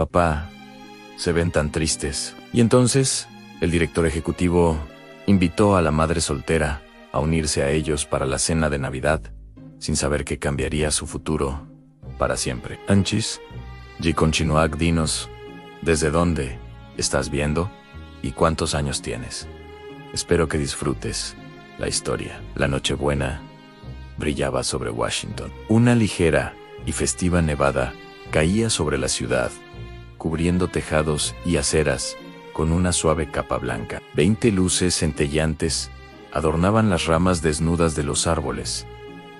Papá, se ven tan tristes. Y entonces, el director ejecutivo invitó a la madre soltera a unirse a ellos para la cena de Navidad, sin saber que cambiaría su futuro para siempre. Anchis, Jiconchinuac, dinos, ¿desde dónde estás viendo y cuántos años tienes? Espero que disfrutes la historia. La Nochebuena brillaba sobre Washington. Una ligera y festiva nevada caía sobre la ciudad, cubriendo tejados y aceras con una suave capa blanca. 20 luces centellantes adornaban las ramas desnudas de los árboles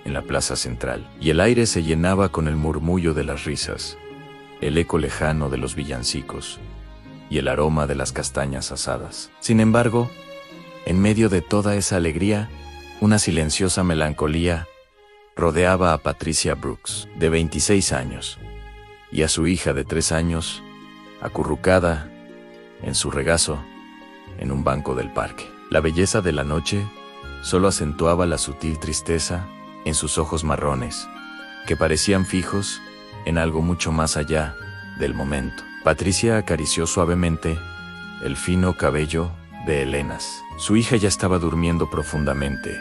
en la plaza central, y el aire se llenaba con el murmullo de las risas, el eco lejano de los villancicos y el aroma de las castañas asadas. Sin embargo, en medio de toda esa alegría, una silenciosa melancolía rodeaba a Patricia Brooks, de 26 años, y a su hija de 3 años, acurrucada en su regazo en un banco del parque. La belleza de la noche solo acentuaba la sutil tristeza en sus ojos marrones, que parecían fijos en algo mucho más allá del momento. Patricia acarició suavemente el fino cabello de Elenas. Su hija ya estaba durmiendo profundamente,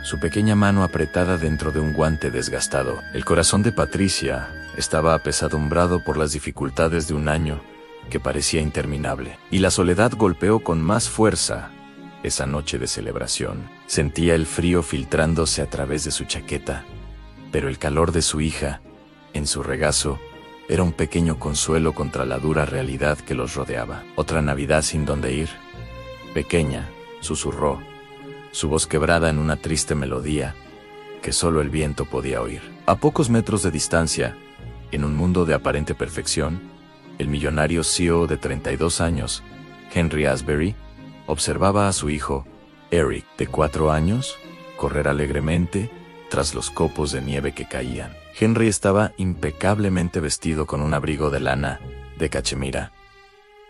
su pequeña mano apretada dentro de un guante desgastado. El corazón de Patricia estaba apesadumbrado por las dificultades de un año que parecía interminable, y la soledad golpeó con más fuerza esa noche de celebración. Sentía el frío filtrándose a través de su chaqueta, pero el calor de su hija, en su regazo, era un pequeño consuelo contra la dura realidad que los rodeaba. ¿Otra Navidad sin dónde ir? Pequeña, susurró, su voz quebrada en una triste melodía que solo el viento podía oír. A pocos metros de distancia, en un mundo de aparente perfección, el millonario CEO de 32 años, Henry Asbury, observaba a su hijo, Eric, de 4 años, correr alegremente tras los copos de nieve que caían. Henry estaba impecablemente vestido con un abrigo de lana de cachemira,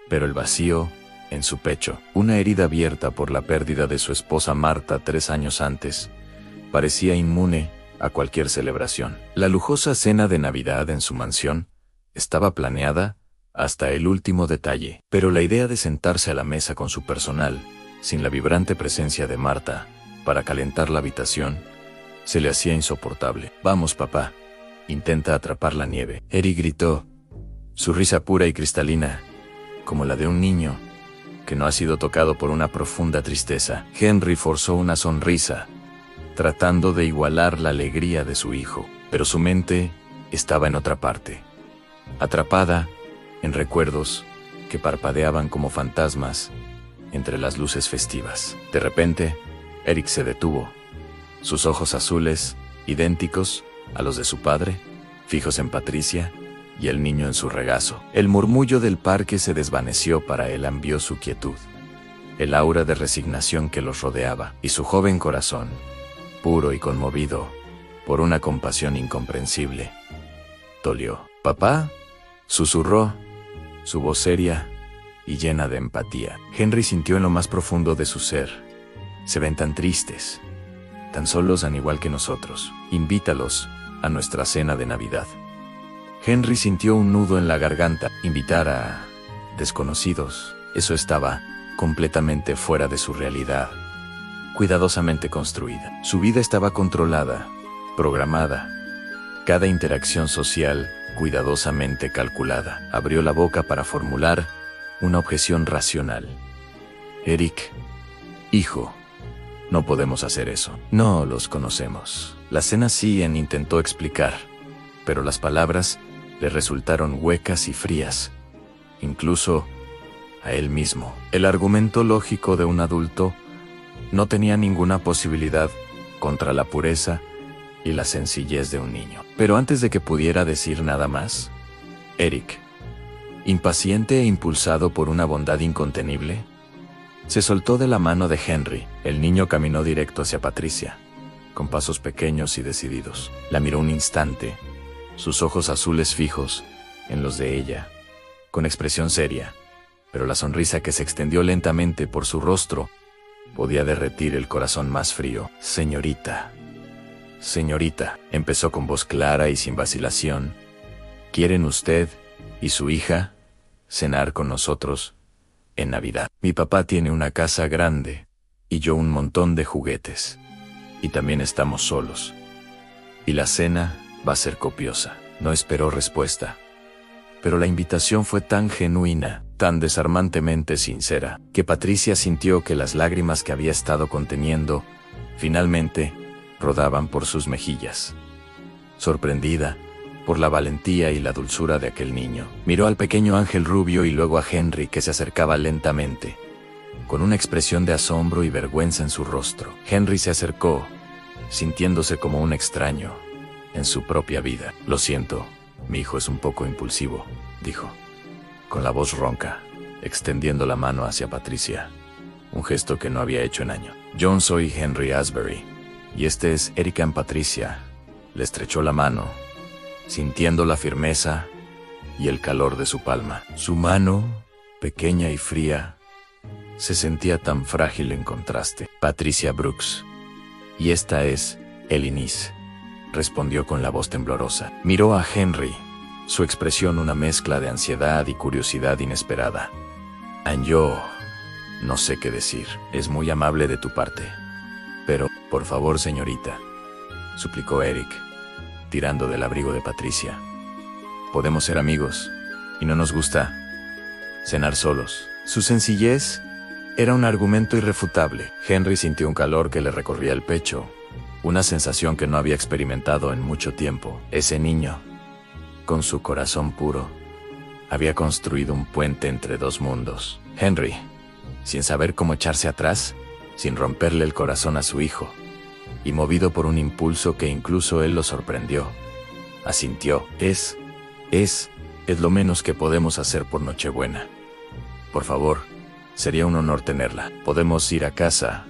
pero el vacío en su pecho, una herida abierta por la pérdida de su esposa Marta 3 años antes, parecía inmune a cualquier celebración. La lujosa cena de Navidad en su mansión estaba planeada hasta el último detalle, pero la idea de sentarse a la mesa con su personal, sin la vibrante presencia de Marta, para calentar la habitación, se le hacía insoportable. Vamos, papá, intenta atrapar la nieve. Eric gritó, su risa pura y cristalina, como la de un niño que no ha sido tocado por una profunda tristeza. Henry forzó una sonrisa, tratando de igualar la alegría de su hijo, pero su mente estaba en otra parte, atrapada en recuerdos que parpadeaban como fantasmas entre las luces festivas. De repente, Eric se detuvo, sus ojos azules, idénticos a los de su padre, fijos en Patricia y el niño en su regazo. El murmullo del parque se desvaneció para él, ambió su quietud, el aura de resignación que los rodeaba, y su joven corazón, puro y conmovido por una compasión incomprensible, dolió. «Papá», susurró, su voz seria y llena de empatía. Henry sintió en lo más profundo de su ser. Se ven tan tristes, tan solos al igual que nosotros. Invítalos a nuestra cena de Navidad. Henry sintió un nudo en la garganta. Invitar a desconocidos, eso estaba completamente fuera de su realidad, cuidadosamente construida. Su vida estaba controlada, programada, cada interacción social cuidadosamente calculada. Abrió la boca para formular una objeción racional. Eric, hijo, no podemos hacer eso. No los conocemos. La cena Cien intentó explicar, pero las palabras le resultaron huecas y frías, incluso a él mismo. El argumento lógico de un adulto no tenía ninguna posibilidad contra la pureza y la sencillez de un niño. Pero antes de que pudiera decir nada más, Eric, impaciente e impulsado por una bondad incontenible, se soltó de la mano de Henry. El niño caminó directo hacia Patricia, con pasos pequeños y decididos. La miró un instante, sus ojos azules fijos en los de ella, con expresión seria, pero la sonrisa que se extendió lentamente por su rostro podía derretir el corazón más frío. Señorita, empezó con voz clara y sin vacilación, ¿quieren usted y su hija cenar con nosotros en Navidad. Mi papá tiene una casa grande y yo un montón de juguetes. Y también estamos solos. Y la cena va a ser copiosa. No esperó respuesta. Pero la invitación fue tan genuina, tan desarmantemente sincera, que Patricia sintió que las lágrimas que había estado conteniendo, finalmente, rodaban por sus mejillas. Sorprendida por la valentía y la dulzura de aquel niño, miró al pequeño ángel rubio y luego a Henry, que se acercaba lentamente, con una expresión de asombro y vergüenza en su rostro. Henry se acercó, sintiéndose como un extraño en su propia vida. Lo siento, mi hijo es un poco impulsivo, dijo, con la voz ronca, extendiendo la mano hacia Patricia, un gesto que no había hecho en años. Yo soy Henry Asbury, y este es Erika and Patricia. Le estrechó la mano, sintiendo la firmeza y el calor de su palma. Su mano, pequeña y fría, se sentía tan frágil en contraste. Patricia Brooks. Y esta es Elinice, respondió con la voz temblorosa. Miró a Henry, su expresión una mezcla de ansiedad y curiosidad inesperada. Yo no sé qué decir. Es muy amable de tu parte. Pero, por favor, señorita, suplicó Eric, tirando del abrigo de Patricia. Podemos ser amigos, y no nos gusta cenar solos. Su sencillez era un argumento irrefutable. Henry sintió un calor que le recorría el pecho, una sensación que no había experimentado en mucho tiempo. Ese niño, con su corazón puro, había construido un puente entre dos mundos. Henry, sin saber cómo echarse atrás, sin romperle el corazón a su hijo, y movido por un impulso que incluso él lo sorprendió, asintió. Es lo menos que podemos hacer por Nochebuena. Por favor, sería un honor tenerla. Podemos ir a casa,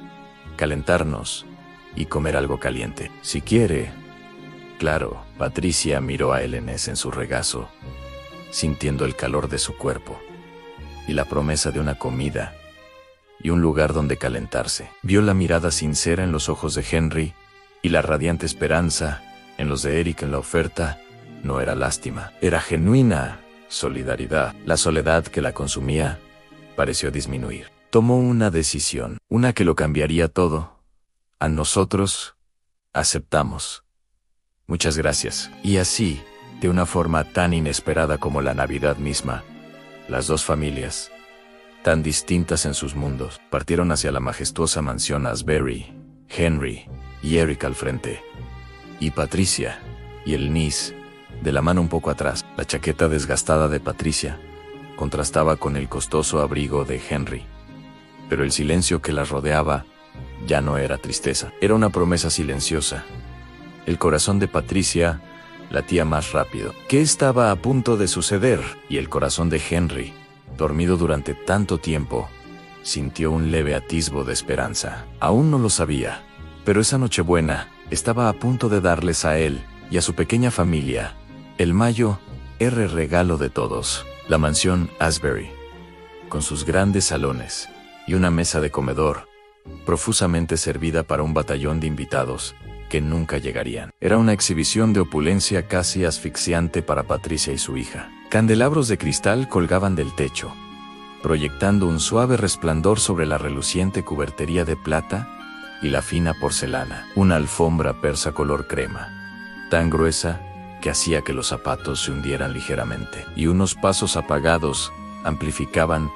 calentarnos y comer algo caliente. Si quiere. Claro. Patricia miró a Elinice en su regazo, sintiendo el calor de su cuerpo y la promesa de una comida y un lugar donde calentarse. Vio la mirada sincera en los ojos de Henry y la radiante esperanza en los de Eric en la oferta. No era lástima, era genuina solidaridad. La soledad que la consumía pareció disminuir. Tomó una decisión, una que lo cambiaría todo. A nosotros aceptamos. Muchas gracias. Y así, de una forma tan inesperada como la Navidad misma, las dos familias, tan distintas en sus mundos, partieron hacia la majestuosa mansión Asbury, Henry y Eric al frente, y Patricia y Elinice de la mano un poco atrás. La chaqueta desgastada de Patricia contrastaba con el costoso abrigo de Henry, pero el silencio que las rodeaba ya no era tristeza, era una promesa silenciosa. El corazón de Patricia latía más rápido. ¿Qué estaba a punto de suceder? Y el corazón de Henry, dormido durante tanto tiempo, sintió un leve atisbo de esperanza. Aún no lo sabía, pero esa Nochebuena estaba a punto de darles a él y a su pequeña familia el mayor regalo de todos. La mansión Asbury, con sus grandes salones y una mesa de comedor, profusamente servida para un batallón de invitados que nunca llegarían. Era una exhibición de opulencia casi asfixiante para Patricia y su hija. Candelabros de cristal colgaban del techo, proyectando un suave resplandor sobre la reluciente cubertería de plata y la fina porcelana. Una alfombra persa color crema, tan gruesa que hacía que los zapatos se hundieran ligeramente, y unos pasos apagados amplificaban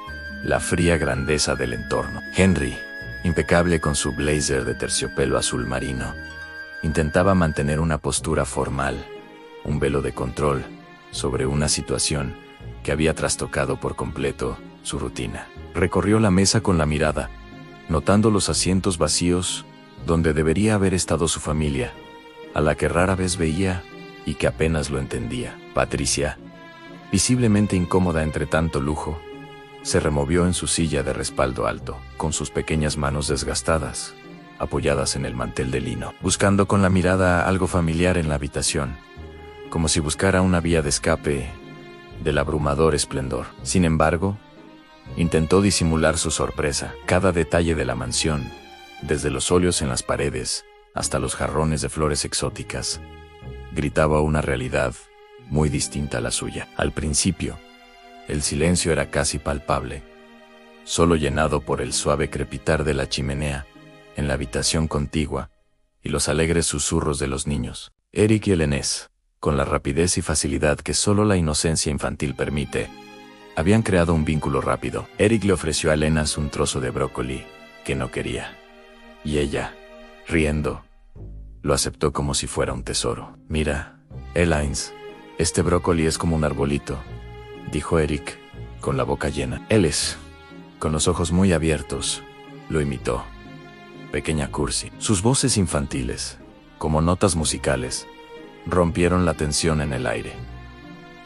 la fría grandeza del entorno. Henry, impecable con su blazer de terciopelo azul marino, intentaba mantener una postura formal, un velo de control sobre una situación que había trastocado por completo su rutina. Recorrió la mesa con la mirada, notando los asientos vacíos donde debería haber estado su familia, a la que rara vez veía y que apenas lo entendía. Patricia, visiblemente incómoda entre tanto lujo, se removió en su silla de respaldo alto, con sus pequeñas manos desgastadas, apoyadas en el mantel de lino, buscando con la mirada algo familiar en la habitación, como si buscara una vía de escape del abrumador esplendor. Sin embargo, intentó disimular su sorpresa. Cada detalle de la mansión, desde los óleos en las paredes hasta los jarrones de flores exóticas, gritaba una realidad muy distinta a la suya. Al principio, el silencio era casi palpable, solo llenado por el suave crepitar de la chimenea en la habitación contigua y los alegres susurros de los niños. Eric y Helenés, con la rapidez y facilidad que solo la inocencia infantil permite, habían creado un vínculo rápido. Eric le ofreció a Helenas un trozo de brócoli que no quería, y ella, riendo, lo aceptó como si fuera un tesoro. «Mira, Helenas, este brócoli es como un arbolito», dijo Eric, con la boca llena. Heles, con los ojos muy abiertos, lo imitó. Pequeña Cursi. Sus voces infantiles, como notas musicales, rompieron la tensión en el aire.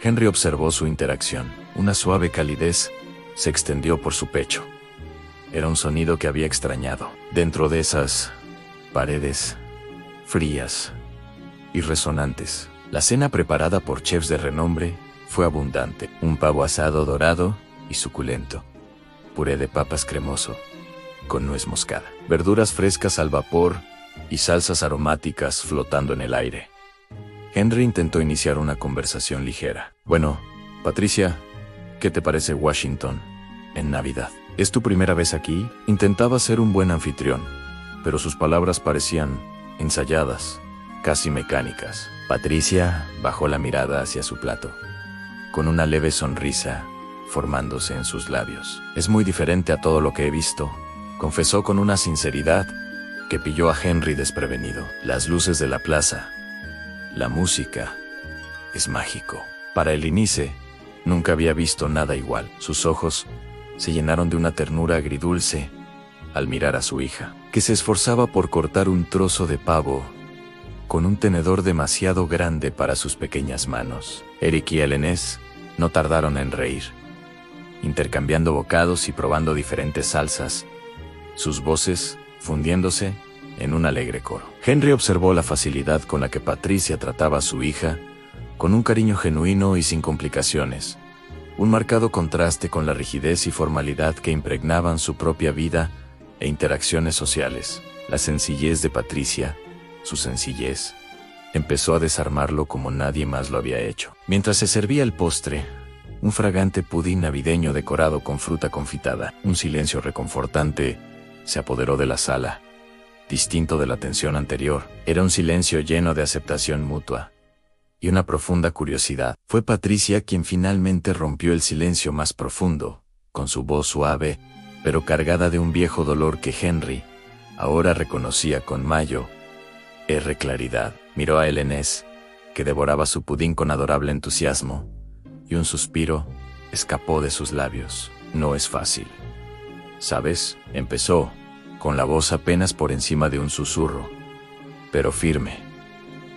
Henry observó su interacción. Una suave calidez se extendió por su pecho. Era un sonido que había extrañado. Dentro de esas paredes frías y resonantes, la cena preparada por chefs de renombre fue abundante. Un pavo asado dorado y suculento, puré de papas cremoso, con nuez moscada, verduras frescas al vapor y salsas aromáticas flotando en el aire. Henry intentó iniciar una conversación ligera. «Bueno, Patricia, ¿qué te parece Washington en Navidad? ¿Es tu primera vez aquí?» Intentaba ser un buen anfitrión, pero sus palabras parecían ensayadas, casi mecánicas. Patricia bajó la mirada hacia su plato, con una leve sonrisa formándose en sus labios. «Es muy diferente a todo lo que he visto», confesó con una sinceridad que pilló a Henry desprevenido. «Las luces de la plaza, la música, es mágico». Para Eunice, nunca había visto nada igual. Sus ojos se llenaron de una ternura agridulce al mirar a su hija, que se esforzaba por cortar un trozo de pavo con un tenedor demasiado grande para sus pequeñas manos. Eric y Helenés no tardaron en reír, intercambiando bocados y probando diferentes salsas, sus voces fundiéndose en un alegre coro. Henry observó la facilidad con la que Patricia trataba a su hija, con un cariño genuino y sin complicaciones, un marcado contraste con la rigidez y formalidad que impregnaban su propia vida e interacciones sociales. La sencillez de Patricia, su sencillez, empezó a desarmarlo como nadie más lo había hecho. Mientras se servía el postre, un fragante pudín navideño decorado con fruta confitada, un silencio reconfortante se apoderó de la sala, distinto de la tensión anterior. Era un silencio lleno de aceptación mutua y una profunda curiosidad. Fue Patricia quien finalmente rompió el silencio más profundo, con su voz suave, pero cargada de un viejo dolor que Henry ahora reconocía con mayor claridad. Miró a Helenés, que devoraba su pudín con adorable entusiasmo, y un suspiro escapó de sus labios. «No es fácil, ¿sabes?», empezó, con la voz apenas por encima de un susurro, pero firme,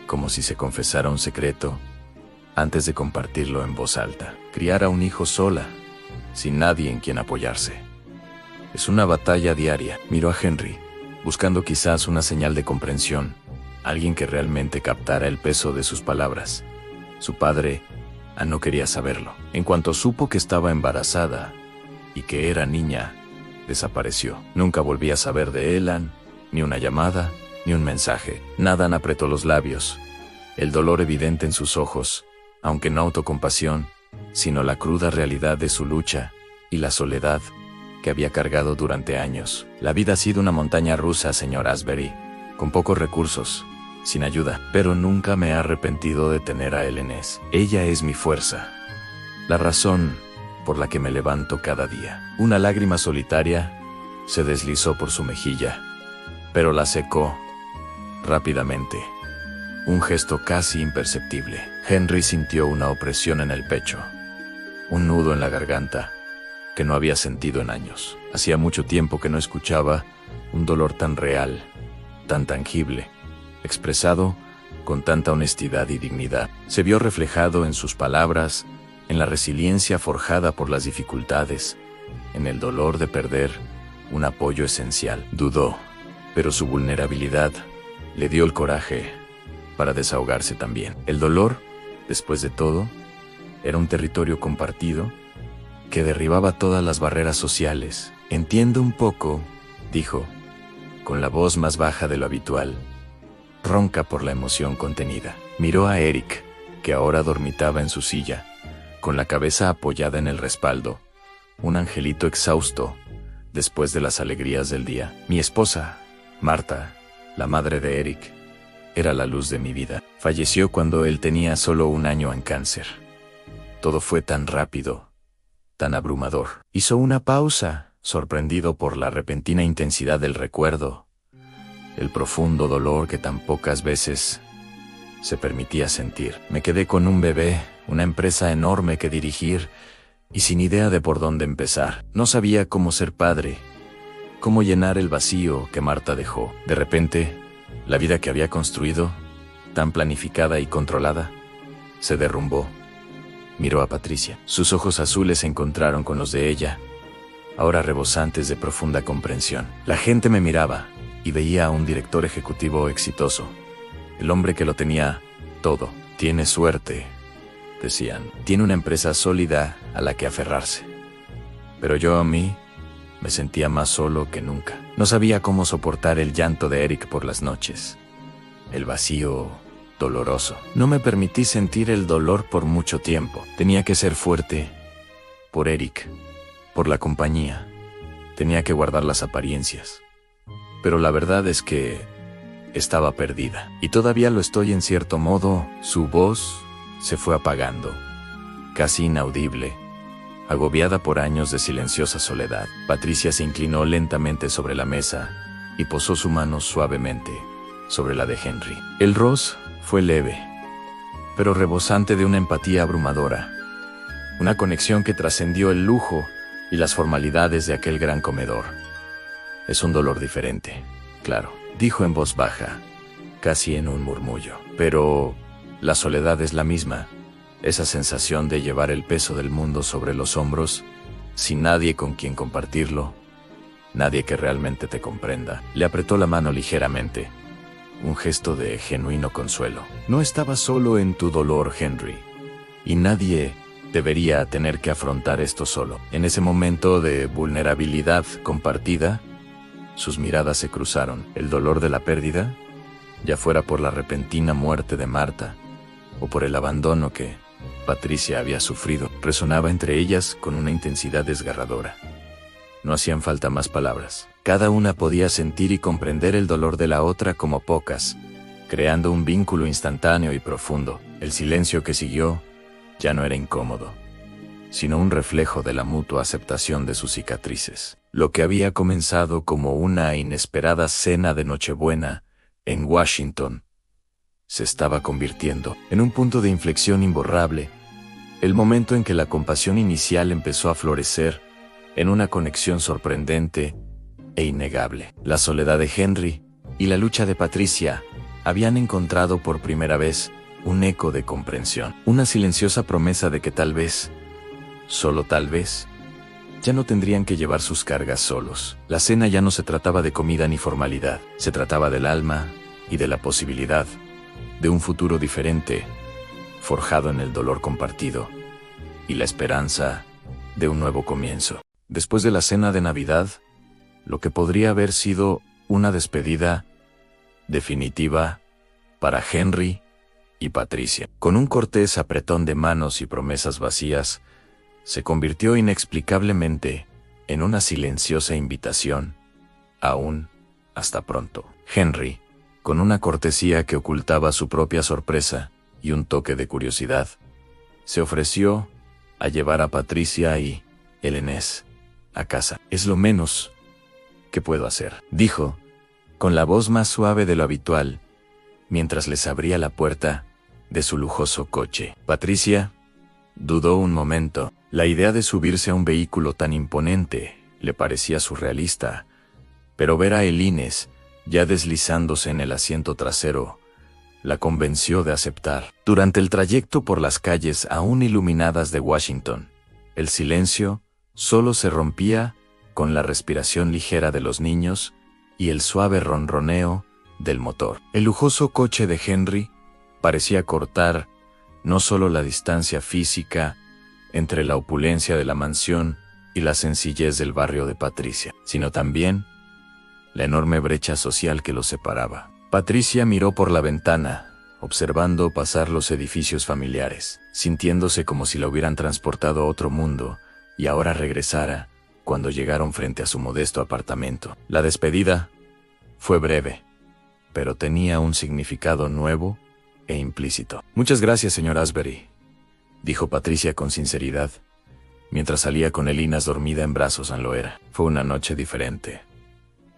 como si se confesara un secreto antes de compartirlo en voz alta. «Criar a un hijo sola, sin nadie en quien apoyarse, es una batalla diaria». Miró a Henry, buscando quizás una señal de comprensión, alguien que realmente captara el peso de sus palabras. Su padre no quería saberlo. En cuanto supo que estaba embarazada y que era niña, desapareció. Nunca volví a saber de Elan, ni una llamada, ni un mensaje. Nadan apretó los labios, el dolor evidente en sus ojos, aunque no autocompasión, sino la cruda realidad de su lucha y la soledad que había cargado durante años. «La vida ha sido una montaña rusa, señor Asbury, con pocos recursos, sin ayuda, pero nunca me he arrepentido de tener a Helenés. Ella es mi fuerza, la razón por la que me levanto cada día». Una lágrima solitaria se deslizó por su mejilla, pero la secó rápidamente. Un gesto casi imperceptible. Henry sintió una opresión en el pecho, un nudo en la garganta que no había sentido en años. Hacía mucho tiempo que no escuchaba un dolor tan real, tan tangible, expresado con tanta honestidad y dignidad. Se vio reflejado en sus palabras, en la resiliencia forjada por las dificultades, en el dolor de perder un apoyo esencial. Dudó, pero su vulnerabilidad le dio el coraje para desahogarse también. El dolor, después de todo, era un territorio compartido que derribaba todas las barreras sociales. «Entiendo un poco», dijo, con la voz más baja de lo habitual, ronca por la emoción contenida. Miró a Eric, que ahora dormitaba en su silla, con la cabeza apoyada en el respaldo, un angelito exhausto después de las alegrías del día. Mi esposa, Marta, la madre de Eric, era la luz de mi vida. Falleció cuando él tenía solo 1 año en cáncer. Todo fue tan rápido, tan abrumador. Hizo una pausa, sorprendido por la repentina intensidad del recuerdo, el profundo dolor que tan pocas veces se permitía sentir. Me quedé con un bebé, una empresa enorme que dirigir y sin idea de por dónde empezar. No sabía cómo ser padre, cómo llenar el vacío que Marta dejó. De repente, la vida que había construido, tan planificada y controlada, se derrumbó. Miró a Patricia. Sus ojos azules se encontraron con los de ella, ahora rebosantes de profunda comprensión. La gente me miraba y veía a un director ejecutivo exitoso, el hombre que lo tenía todo. Tiene suerte, decían. Tiene una empresa sólida a la que aferrarse. Pero yo a mí me sentía más solo que nunca. No sabía cómo soportar el llanto de Eric por las noches. El vacío doloroso. No me permití sentir el dolor por mucho tiempo. Tenía que ser fuerte por Eric, por la compañía. Tenía que guardar las apariencias. Pero la verdad es que estaba perdida. Y todavía lo estoy en cierto modo. Su voz se fue apagando, casi inaudible, agobiada por años de silenciosa soledad. Patricia se inclinó lentamente sobre la mesa y posó su mano suavemente sobre la de Henry. El roce fue leve, pero rebosante de una empatía abrumadora, una conexión que trascendió el lujo y las formalidades de aquel gran comedor. Es un dolor diferente, claro, dijo en voz baja, casi en un murmullo. Pero la soledad es la misma, esa sensación de llevar el peso del mundo sobre los hombros, sin nadie con quien compartirlo, nadie que realmente te comprenda. Le apretó la mano ligeramente, un gesto de genuino consuelo. No estabas solo en tu dolor, Henry, y nadie debería tener que afrontar esto solo. En ese momento de vulnerabilidad compartida, sus miradas se cruzaron. El dolor de la pérdida, ya fuera por la repentina muerte de Marta o por el abandono que Patricia había sufrido, resonaba entre ellas con una intensidad desgarradora. No hacían falta más palabras. Cada una podía sentir y comprender el dolor de la otra como pocas, creando un vínculo instantáneo y profundo. El silencio que siguió ya no era incómodo, sino un reflejo de la mutua aceptación de sus cicatrices. Lo que había comenzado como una inesperada cena de Nochebuena en Washington se estaba convirtiendo en un punto de inflexión imborrable, el momento en que la compasión inicial empezó a florecer en una conexión sorprendente e innegable. La soledad de Henry y la lucha de Patricia habían encontrado por primera vez un eco de comprensión, una silenciosa promesa de que tal vez, solo tal vez, ya no tendrían que llevar sus cargas solos. La cena ya no se trataba de comida ni formalidad, se trataba del alma y de la posibilidad de un futuro diferente, forjado en el dolor compartido y la esperanza de un nuevo comienzo. Después de la cena de Navidad, lo que podría haber sido una despedida definitiva para Henry y Patricia, con un cortés apretón de manos y promesas vacías, se convirtió inexplicablemente en una silenciosa invitación a un hasta pronto. Henry, con una cortesía que ocultaba su propia sorpresa y un toque de curiosidad, se ofreció a llevar a Patricia y Helenés a casa. Es lo menos que puedo hacer, dijo, con la voz más suave de lo habitual, mientras les abría la puerta de su lujoso coche. Patricia dudó un momento. La idea de subirse a un vehículo tan imponente le parecía surrealista, pero ver a Helenés ya deslizándose en el asiento trasero la convenció de aceptar. Durante el trayecto por las calles aún iluminadas de Washington, el silencio solo se rompía con la respiración ligera de los niños y el suave ronroneo del motor. El lujoso coche de Henry parecía cortar no solo la distancia física entre la opulencia de la mansión y la sencillez del barrio de Patricia, sino también la enorme brecha social que los separaba. Patricia miró por la ventana, observando pasar los edificios familiares, sintiéndose como si la hubieran transportado a otro mundo y ahora regresara cuando llegaron frente a su modesto apartamento. La despedida fue breve, pero tenía un significado nuevo e implícito. «Muchas gracias, señor Asbury», dijo Patricia con sinceridad, mientras salía con Elinas dormida en brazos en Loera. «Fue una noche diferente.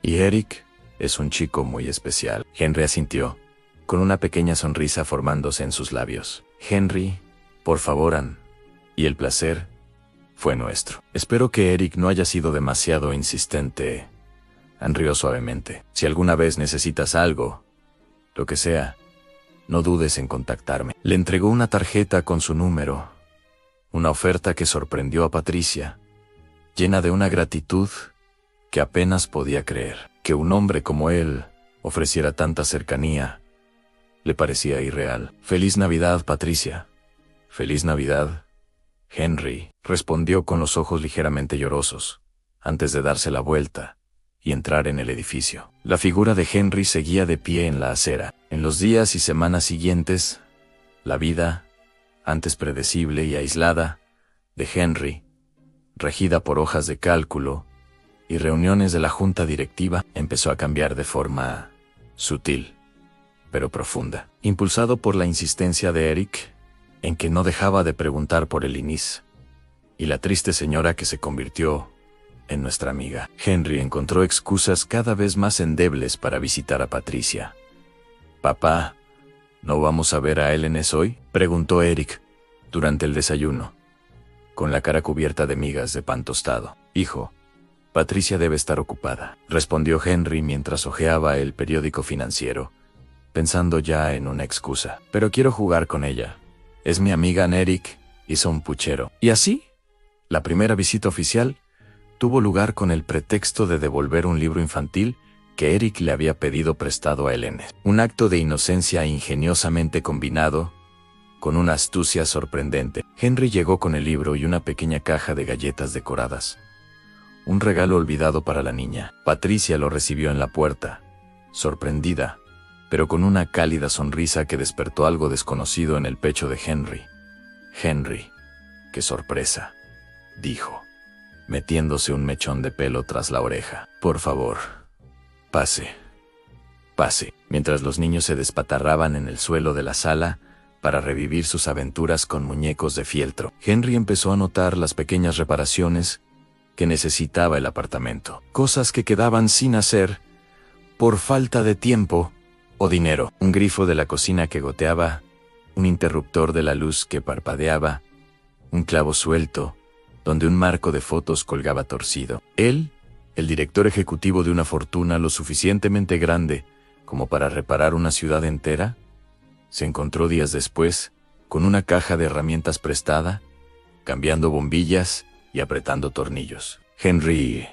Y Eric es un chico muy especial». Henry asintió, con una pequeña sonrisa formándose en sus labios. «Henry, por favor, Ann, y el placer fue nuestro. Espero que Eric no haya sido demasiado insistente». Ann rió suavemente. «Si alguna vez necesitas algo, lo que sea, no dudes en contactarme». Le entregó una tarjeta con su número, una oferta que sorprendió a Patricia, llena de una gratitud que apenas podía creer. Que un hombre como él ofreciera tanta cercanía le parecía irreal. «Feliz Navidad, Patricia». «Feliz Navidad, Henry», respondió con los ojos ligeramente llorosos, antes de darse la vuelta y entrar en el edificio. La figura de Henry seguía de pie en la acera. En los días y semanas siguientes, la vida, antes predecible y aislada, de Henry, regida por hojas de cálculo y reuniones de la junta directiva, empezó a cambiar de forma sutil, pero profunda. Impulsado por la insistencia de Eric, en que no dejaba de preguntar por el Inís, y la triste señora que se convirtió en nuestra amiga, Henry encontró excusas cada vez más endebles para visitar a Patricia. «Papá, ¿no vamos a ver a Elenes hoy?», preguntó Eric durante el desayuno, con la cara cubierta de migas de pan tostado. «Hijo, Patricia debe estar ocupada», respondió Henry mientras hojeaba el periódico financiero, pensando ya en una excusa. «Pero quiero jugar con ella. Es mi amiga Ann». Eric hizo un puchero. Y así, la primera visita oficial tuvo lugar con el pretexto de devolver un libro infantil que Eric le había pedido prestado a Elenes. Un acto de inocencia ingeniosamente combinado con una astucia sorprendente. Henry llegó con el libro y una pequeña caja de galletas decoradas. Un regalo olvidado para la niña. Patricia lo recibió en la puerta, sorprendida, pero con una cálida sonrisa que despertó algo desconocido en el pecho de Henry. «Henry, qué sorpresa», dijo, metiéndose un mechón de pelo tras la oreja. «Por favor, pase, pase». Mientras los niños se despatarraban en el suelo de la sala para revivir sus aventuras con muñecos de fieltro, Henry empezó a notar las pequeñas reparaciones que necesitaba el apartamento. Cosas que quedaban sin hacer por falta de tiempo o dinero. Un grifo de la cocina que goteaba, un interruptor de la luz que parpadeaba, un clavo suelto, donde un marco de fotos colgaba torcido. Él, el director ejecutivo de una fortuna lo suficientemente grande como para reparar una ciudad entera, se encontró días después con una caja de herramientas prestada, cambiando bombillas y apretando tornillos. «Henry,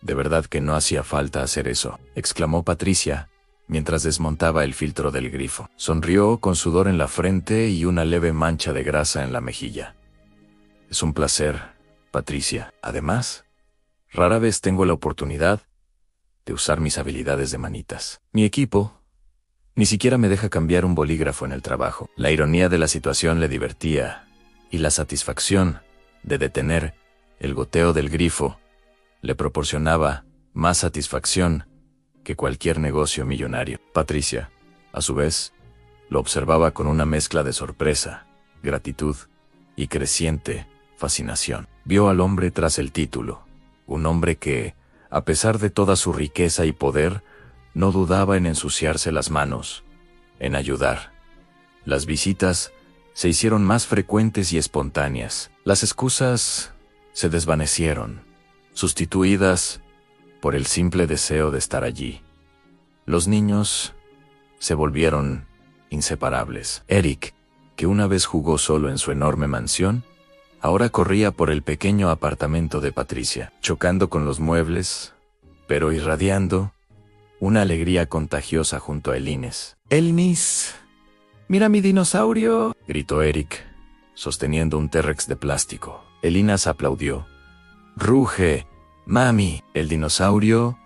de verdad que no hacía falta hacer eso», exclamó Patricia, mientras desmontaba el filtro del grifo. Sonrió con sudor en la frente y una leve mancha de grasa en la mejilla. «Es un placer, Patricia. Además, rara vez tengo la oportunidad de usar mis habilidades de manitas. Mi equipo ni siquiera me deja cambiar un bolígrafo en el trabajo». La ironía de la situación le divertía, y la satisfacción de detener el goteo del grifo le proporcionaba más satisfacción que cualquier negocio millonario. Patricia, a su vez, lo observaba con una mezcla de sorpresa, gratitud y creciente fascinación. Vio al hombre tras el título, un hombre que, a pesar de toda su riqueza y poder, no dudaba en ensuciarse las manos, en ayudar. Las visitas se hicieron más frecuentes y espontáneas. Las excusas se desvanecieron, sustituidas por el simple deseo de estar allí. Los niños se volvieron inseparables. Eric, que una vez jugó solo en su enorme mansión, ahora corría por el pequeño apartamento de Patricia, chocando con los muebles, pero irradiando una alegría contagiosa junto a Elines. «Elnis, mira mi dinosaurio», gritó Eric, sosteniendo un T-Rex de plástico. Elinas aplaudió. «Ruge, mami». El dinosaurio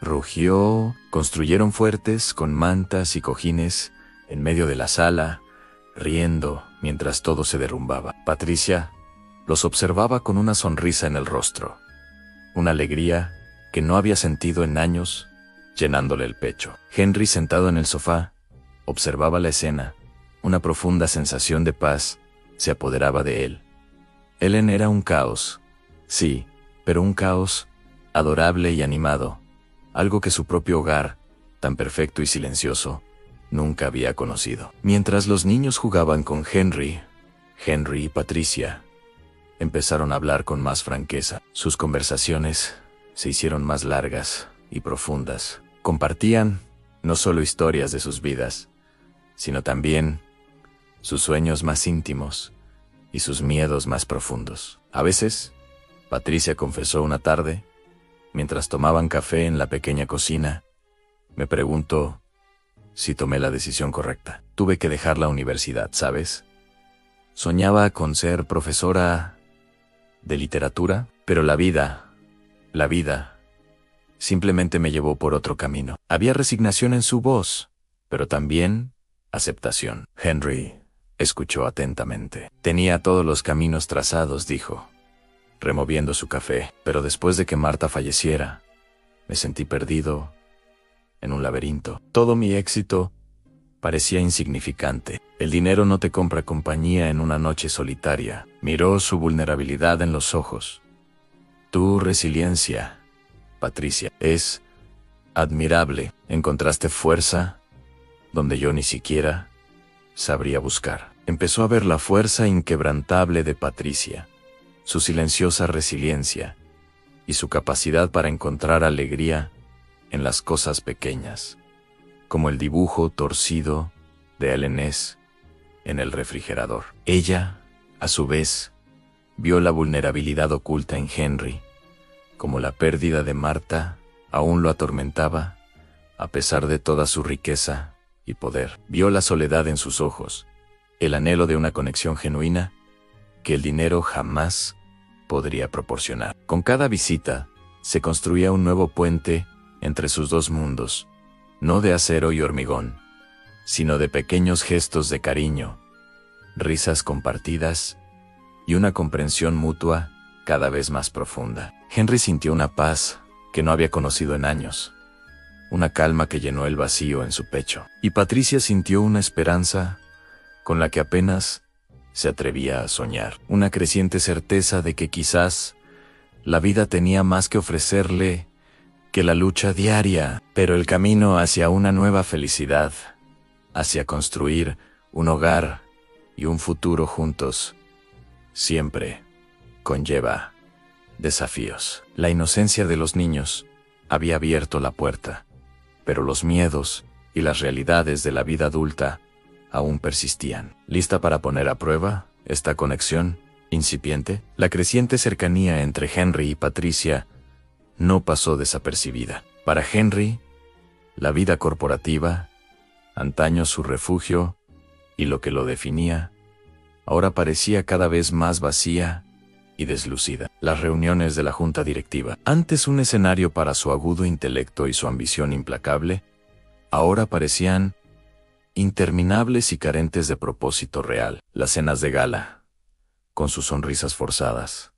rugió. Construyeron fuertes con mantas y cojines en medio de la sala, riendo mientras todo se derrumbaba. Patricia los observaba con una sonrisa en el rostro, una alegría que no había sentido en años, llenándole el pecho. Henry, sentado en el sofá, observaba la escena. Una profunda sensación de paz se apoderaba de él. Ellen era un caos, sí, pero un caos adorable y animado, algo que su propio hogar, tan perfecto y silencioso, nunca había conocido. Mientras los niños jugaban con Henry y Patricia empezaron a hablar con más franqueza. Sus conversaciones se hicieron más largas y profundas. Compartían no solo historias de sus vidas, sino también sus sueños más íntimos y sus miedos más profundos. A veces, Patricia confesó una tarde, mientras tomaban café en la pequeña cocina, me preguntó si tomé la decisión correcta. Tuve que dejar la universidad, ¿sabes? Soñaba con ser profesora de literatura, pero la vida, simplemente me llevó por otro camino. Había resignación en su voz, pero también aceptación. Henry escuchó atentamente. Tenía todos los caminos trazados, dijo, removiendo su café. Pero después de que Marta falleciera, me sentí perdido en un laberinto. Todo mi éxito parecía insignificante. El dinero no te compra compañía en una noche solitaria. Miró su vulnerabilidad en los ojos. Tu resiliencia, Patricia, es admirable. Encontraste fuerza donde yo ni siquiera sabría buscar. Empezó a ver la fuerza inquebrantable de Patricia, su silenciosa resiliencia y su capacidad para encontrar alegría en las cosas pequeñas, como el dibujo torcido de Ellen Ness en el refrigerador. Ella, a su vez, vio la vulnerabilidad oculta en Henry, como la pérdida de Marta aún lo atormentaba, a pesar de toda su riqueza y poder. Vio la soledad en sus ojos, el anhelo de una conexión genuina que el dinero jamás podría proporcionar. Con cada visita, se construía un nuevo puente entre sus dos mundos, no de acero y hormigón, sino de pequeños gestos de cariño, risas compartidas y una comprensión mutua cada vez más profunda. Henry sintió una paz que no había conocido en años, una calma que llenó el vacío en su pecho. Y Patricia sintió una esperanza con la que apenas se atrevía a soñar, una creciente certeza de que quizás la vida tenía más que ofrecerle que la lucha diaria, pero el camino hacia una nueva felicidad, hacia construir un hogar y un futuro juntos, siempre conlleva desafíos. La inocencia de los niños había abierto la puerta, pero los miedos y las realidades de la vida adulta aún persistían. ¿Lista para poner a prueba esta conexión incipiente? La creciente cercanía entre Henry y Patricia no pasó desapercibida. Para Henry, la vida corporativa, antaño su refugio y lo que lo definía, ahora parecía cada vez más vacía y deslucida. Las reuniones de la junta directiva, antes un escenario para su agudo intelecto y su ambición implacable, ahora parecían interminables y carentes de propósito real. Las cenas de gala, con sus sonrisas forzadas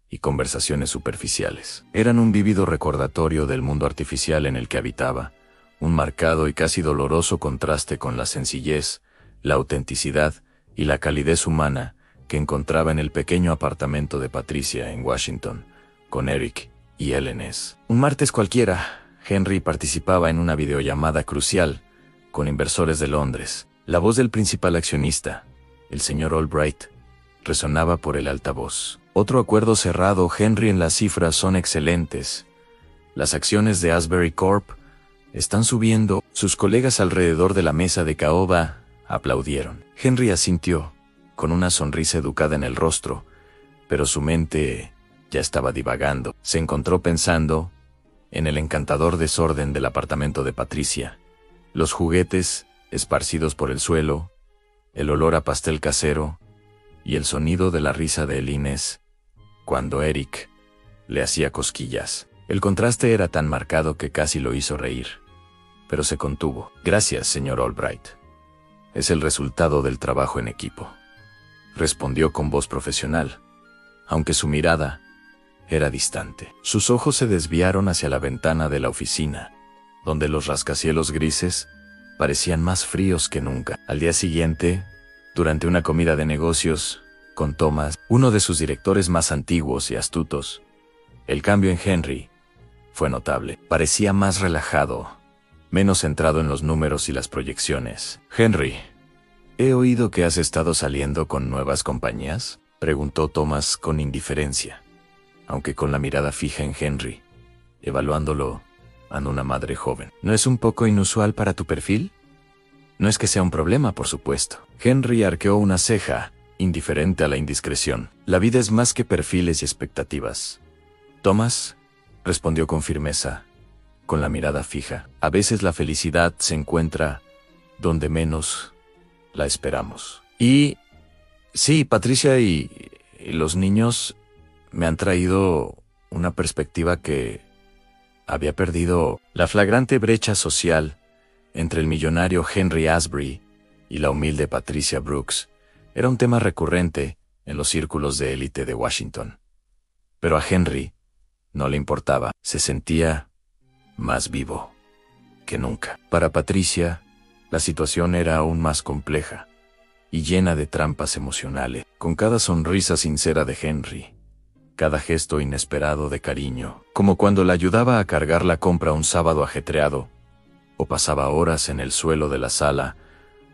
y conversaciones superficiales, eran un vívido recordatorio del mundo artificial en el que habitaba, un marcado y casi doloroso contraste con la sencillez, la autenticidad y la calidez humana que encontraba en el pequeño apartamento de Patricia en Washington, con Eric y Ellen Ness. Un martes cualquiera, Henry participaba en una videollamada crucial con inversores de Londres. La voz del principal accionista, el señor Albright, resonaba por el altavoz. Otro acuerdo cerrado. Henry, en las cifras son excelentes. Las acciones de Asbury Corp están subiendo. Sus colegas alrededor de la mesa de caoba aplaudieron. Henry asintió, con una sonrisa educada en el rostro, pero su mente ya estaba divagando. Se encontró pensando en el encantador desorden del apartamento de Patricia, los juguetes esparcidos por el suelo, el olor a pastel casero y el sonido de la risa de Inés cuando Eric le hacía cosquillas. El contraste era tan marcado que casi lo hizo reír, pero se contuvo. Gracias, señor Albright, Es el resultado del trabajo en equipo, respondió con voz profesional, aunque su mirada era distante. Sus ojos se desviaron hacia la ventana de la oficina, donde los rascacielos grises parecían más fríos que nunca. Al día siguiente, durante una comida de negocios con Thomas, uno de sus directores más antiguos y astutos, el cambio en Henry fue notable. Parecía más relajado, menos centrado en los números y las proyecciones. «Henry, he oído que has estado saliendo con nuevas compañías», preguntó Thomas con indiferencia, aunque con la mirada fija en Henry, evaluándolo a una madre joven. «¿No es un poco inusual para tu perfil?» «No es que sea un problema, por supuesto». Henry arqueó una ceja, indiferente a la indiscreción. «La vida es más que perfiles y expectativas». «Thomas», respondió con firmeza, con la mirada fija, «a veces la felicidad se encuentra donde menos la esperamos». «Y sí, Patricia y los niños me han traído una perspectiva que había perdido». La flagrante brecha social entre el millonario Henry Asbury y la humilde Patricia Brooks era un tema recurrente en los círculos de élite de Washington. Pero a Henry no le importaba, se sentía más vivo que nunca. Para Patricia, la situación era aún más compleja y llena de trampas emocionales. Con cada sonrisa sincera de Henry, cada gesto inesperado de cariño, como cuando la ayudaba a cargar la compra un sábado ajetreado, o pasaba horas en el suelo de la sala,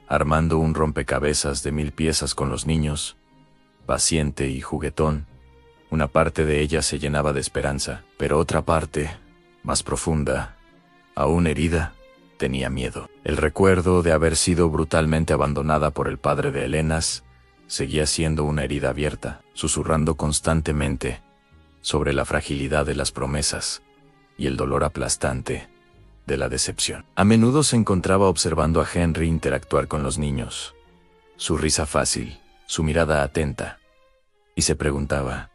armando un rompecabezas de 1000 piezas con los niños, paciente y juguetón, una parte de ella se llenaba de esperanza, pero otra parte, más profunda, aún herida, tenía miedo. El recuerdo de haber sido brutalmente abandonada por el padre de Elenas seguía siendo una herida abierta, susurrando constantemente sobre la fragilidad de las promesas y el dolor aplastante de la decepción. A menudo se encontraba observando a Henry interactuar con los niños, su risa fácil, su mirada atenta, y se preguntaba,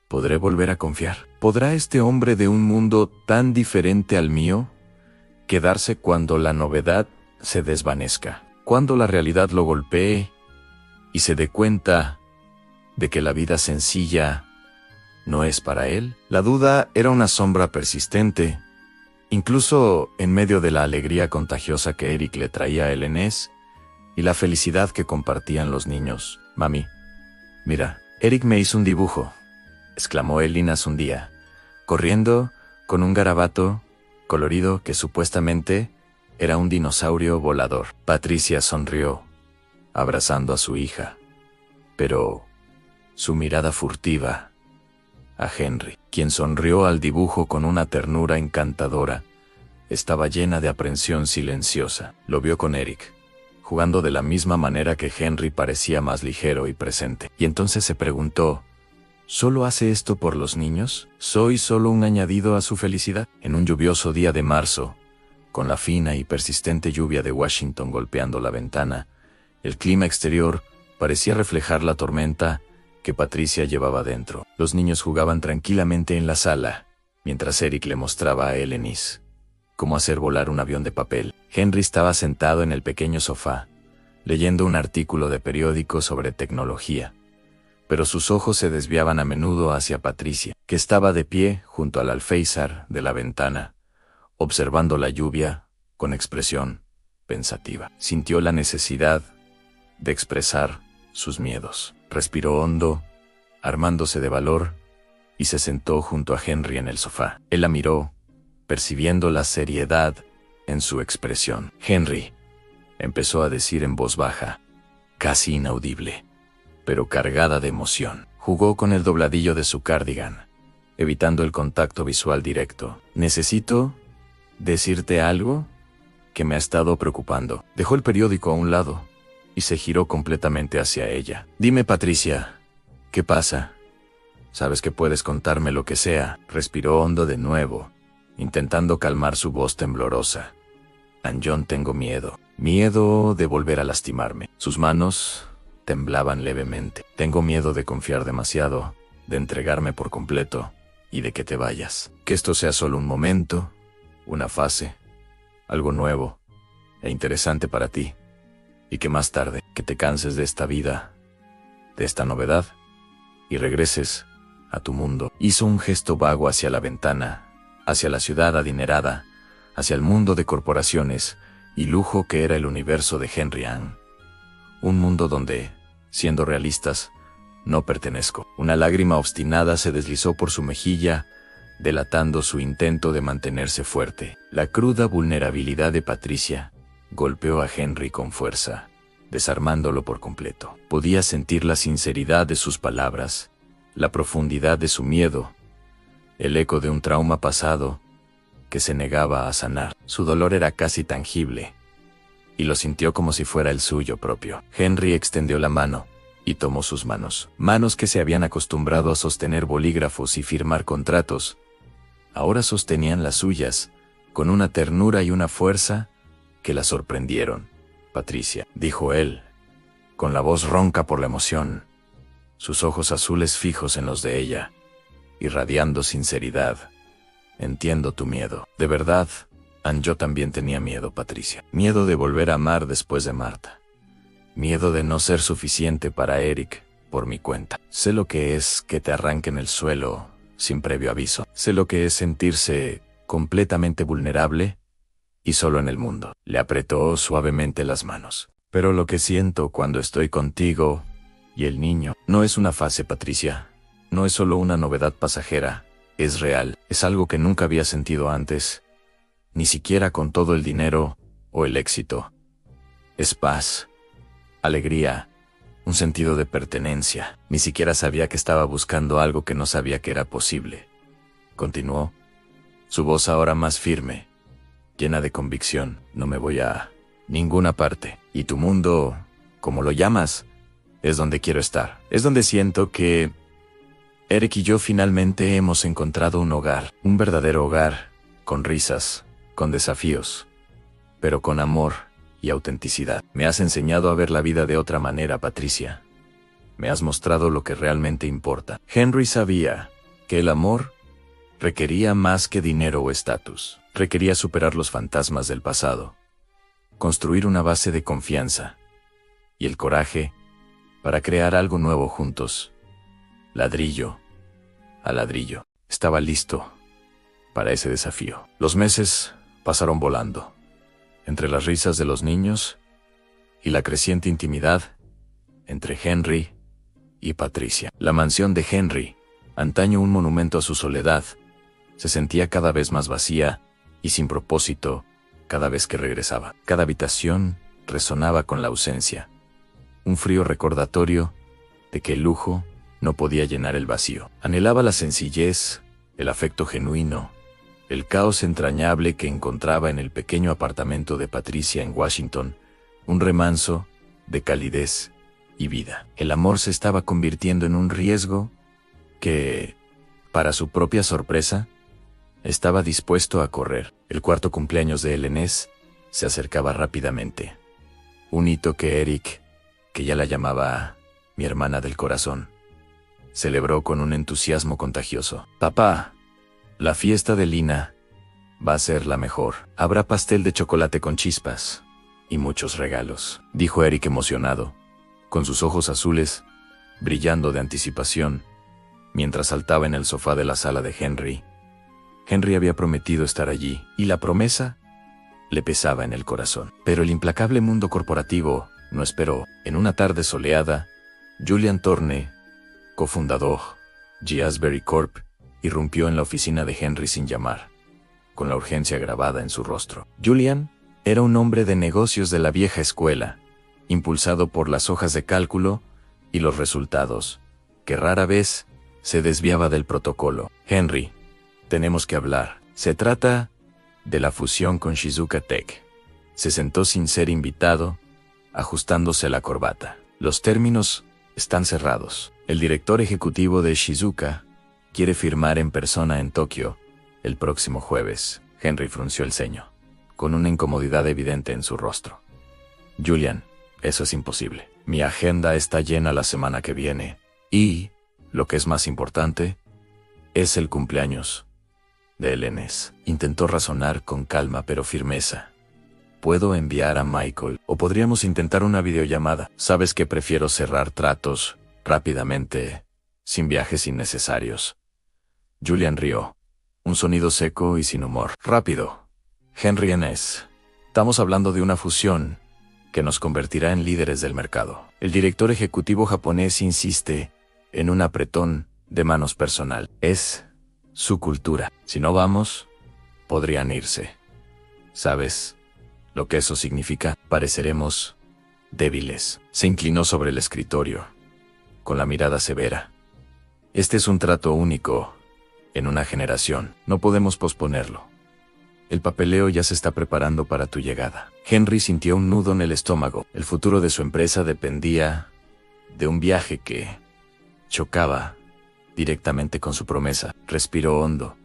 ¿podré volver a confiar? ¿Podrá este hombre de un mundo tan diferente al mío quedarse cuando la novedad se desvanezca, cuando la realidad lo golpee y se dé cuenta de que la vida sencilla no es para él? La duda era una sombra persistente, incluso en medio de la alegría contagiosa que Eric le traía a Eleanés y la felicidad que compartían los niños. «Mami, mira, Eric me hizo un dibujo», exclamó Eleanés un día, corriendo con un garabato colorido que supuestamente era un dinosaurio volador. Patricia sonrió, abrazando a su hija, pero su mirada furtiva a Henry, quien sonrió al dibujo con una ternura encantadora, estaba llena de aprensión silenciosa. Lo vio con Eric, jugando de la misma manera que Henry parecía más ligero y presente. Y entonces se preguntó, ¿solo hace esto por los niños? ¿Soy solo un añadido a su felicidad? En un lluvioso día de marzo, con la fina y persistente lluvia de Washington golpeando la ventana, el clima exterior parecía reflejar la tormenta que Patricia llevaba dentro. Los niños jugaban tranquilamente en la sala, mientras Eric le mostraba a Eleanés cómo hacer volar un avión de papel. Henry estaba sentado en el pequeño sofá, leyendo un artículo de periódico sobre tecnología, pero sus ojos se desviaban a menudo hacia Patricia, que estaba de pie junto al alféizar de la ventana, observando la lluvia con expresión pensativa. Sintió la necesidad de expresar sus miedos. Respiró hondo, armándose de valor, y se sentó junto a Henry en el sofá. Él la miró, percibiendo la seriedad en su expresión. «Henry», empezó a decir en voz baja, casi inaudible, pero cargada de emoción. Jugó con el dobladillo de su cardigan, evitando el contacto visual directo. «Necesito decirte algo que me ha estado preocupando». Dejó el periódico a un lado y se giró completamente hacia ella. «Dime, Patricia, ¿qué pasa? Sabes que puedes contarme lo que sea». Respiró hondo de nuevo, intentando calmar su voz temblorosa. «John, tengo miedo. Miedo de volver a lastimarme». Sus manos temblaban levemente. «Tengo miedo de confiar demasiado, de entregarme por completo y de que te vayas. Que esto sea solo un momento, una fase, algo nuevo e interesante para ti, y que más tarde, que te canses de esta vida, de esta novedad, y regreses a tu mundo. Hizo un gesto vago hacia la ventana, hacia la ciudad adinerada, hacia el mundo de corporaciones y lujo que era el universo de Henry Ang. Un mundo donde, siendo realistas, no pertenezco. Una lágrima obstinada se deslizó por su mejilla, delatando su intento de mantenerse fuerte. La cruda vulnerabilidad de Patricia golpeó a Henry con fuerza, desarmándolo por completo. Podía sentir la sinceridad de sus palabras, la profundidad de su miedo, el eco de un trauma pasado que se negaba a sanar. Su dolor era casi tangible, y lo sintió como si fuera el suyo propio. Henry extendió la mano y tomó sus manos. Manos que se habían acostumbrado a sostener bolígrafos y firmar contratos, ahora sostenían las suyas, con una ternura y una fuerza que la sorprendieron. «Patricia», dijo él, con la voz ronca por la emoción, sus ojos azules fijos en los de ella, irradiando sinceridad. «Entiendo tu miedo. De verdad, yo también tenía miedo, Patricia. Miedo de volver a amar después de Marta. Miedo de no ser suficiente para Eric por mi cuenta. Sé lo que es que te arranquen el suelo sin previo aviso. Sé lo que es sentirse completamente vulnerable y solo en el mundo». Le apretó suavemente las manos. «Pero lo que siento cuando estoy contigo y el niño no es una fase, Patricia. No es solo una novedad pasajera. Es real. Es algo que nunca había sentido antes, ni siquiera con todo el dinero o el éxito. Es paz, alegría, un sentido de pertenencia. Ni siquiera sabía que estaba buscando algo que no sabía que era posible», continuó, su voz ahora más firme, llena de convicción. «No me voy a ninguna parte. Y tu mundo, como lo llamas, es donde quiero estar. Es donde siento que Eric y yo finalmente hemos encontrado un hogar, un verdadero hogar, con risas, con desafíos, pero con amor y autenticidad. Me has enseñado a ver la vida de otra manera, Patricia. Me has mostrado lo que realmente importa». Henry sabía que el amor requería más que dinero o estatus. Requería superar los fantasmas del pasado, construir una base de confianza y el coraje para crear algo nuevo juntos, ladrillo a ladrillo. Estaba listo para ese desafío. Los meses pasaron volando, entre las risas de los niños y la creciente intimidad entre Henry y Patricia. La mansión de Henry, antaño un monumento a su soledad, se sentía cada vez más vacía y sin propósito cada vez que regresaba. Cada habitación resonaba con la ausencia, un frío recordatorio de que el lujo no podía llenar el vacío. Anhelaba la sencillez, el afecto genuino, el caos entrañable que encontraba en el pequeño apartamento de Patricia en Washington, un remanso de calidez y vida. El amor se estaba convirtiendo en un riesgo que, para su propia sorpresa, estaba dispuesto a correr. El cuarto cumpleaños de Helenés se acercaba rápidamente. Un hito que Eric, que ya la llamaba mi hermana del corazón, celebró con un entusiasmo contagioso. «Papá, la fiesta de Lina va a ser la mejor. Habrá pastel de chocolate con chispas y muchos regalos», dijo Eric emocionado, con sus ojos azules brillando de anticipación, mientras saltaba en el sofá de la sala de Henry. Henry había prometido estar allí, y la promesa le pesaba en el corazón. Pero el implacable mundo corporativo no esperó. En una tarde soleada, Julian Thorne, cofundador G. Asbury Corp., irrumpió en la oficina de Henry sin llamar, con la urgencia grabada en su rostro. Julian era un hombre de negocios de la vieja escuela, impulsado por las hojas de cálculo y los resultados, que rara vez se desviaba del protocolo. «Henry, tenemos que hablar. Se trata de la fusión con Shizuka Tech». Se sentó sin ser invitado, ajustándose la corbata. «Los términos están cerrados. El director ejecutivo de Shizuka quiere firmar en persona en Tokio el próximo jueves». Henry frunció el ceño, con una incomodidad evidente en su rostro. «Julian, eso es imposible. Mi agenda está llena la semana que viene. Y, lo que es más importante, es el cumpleaños de Helenés». Intentó razonar con calma pero firmeza. Puedo enviar a Michael, o podríamos intentar una videollamada. Sabes que prefiero cerrar tratos rápidamente, sin viajes innecesarios. Julian rió. Un sonido seco y sin humor. Rápido. Henry Enes. Estamos hablando de una fusión que nos convertirá en líderes del mercado. El director ejecutivo japonés insiste en un apretón de manos personal. Es su cultura. Si no vamos, podrían irse. ¿Sabes lo que eso significa? Pareceremos débiles. Se inclinó sobre el escritorio, con la mirada severa. Este es un trato único en una generación. No podemos posponerlo. El papeleo ya se está preparando para tu llegada. Henry sintió un nudo en el estómago. El futuro de su empresa dependía de un viaje que chocaba directamente con su promesa. Respiró hondo,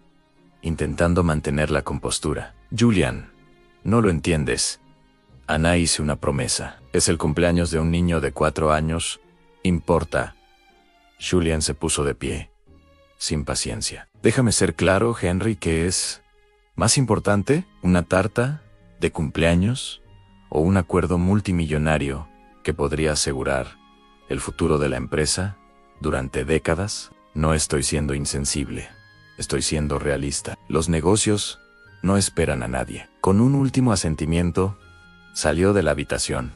intentando mantener la compostura. Julian, no lo entiendes. Ana hizo una promesa. Es el cumpleaños de un niño de 4 años. Importa. Julian se puso de pie, sin paciencia. Déjame ser claro, Henry, ¿qué es más importante? ¿Una tarta de cumpleaños o un acuerdo multimillonario que podría asegurar el futuro de la empresa durante décadas? No estoy siendo insensible. Estoy siendo realista. Los negocios no esperan a nadie. Con un último asentimiento, salió de la habitación,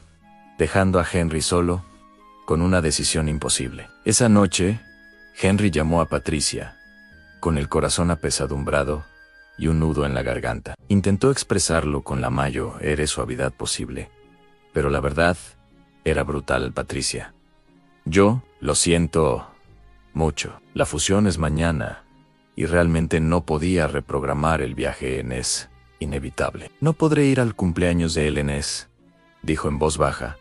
dejando a Henry solo con una decisión imposible. Esa noche, Henry llamó a Patricia, con el corazón apesadumbrado y un nudo en la garganta. Intentó expresarlo con la mayor suavidad posible, pero la verdad era brutal. Patricia, yo lo siento mucho. La fusión es mañana y realmente no podía reprogramar el viaje. Es inevitable. No podré ir al cumpleaños de Enes, dijo en voz baja,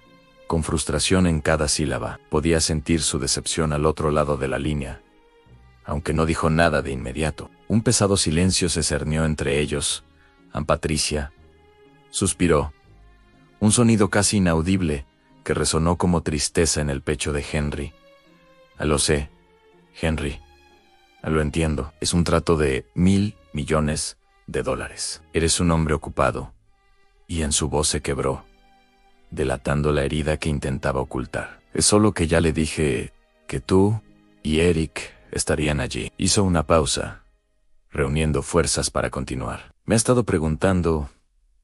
con frustración en cada sílaba. Podía sentir su decepción al otro lado de la línea, aunque no dijo nada de inmediato. Un pesado silencio se cernió entre ellos. Patricia suspiró, un sonido casi inaudible que resonó como tristeza en el pecho de Henry. Lo sé, Henry. Lo entiendo. Es un trato de $1,000 millones. Eres un hombre ocupado. Y en su voz se quebró, delatando la herida que intentaba ocultar. Es solo que ya le dije que tú y Eric estarían allí. Hizo una pausa, reuniendo fuerzas para continuar. Me ha estado preguntando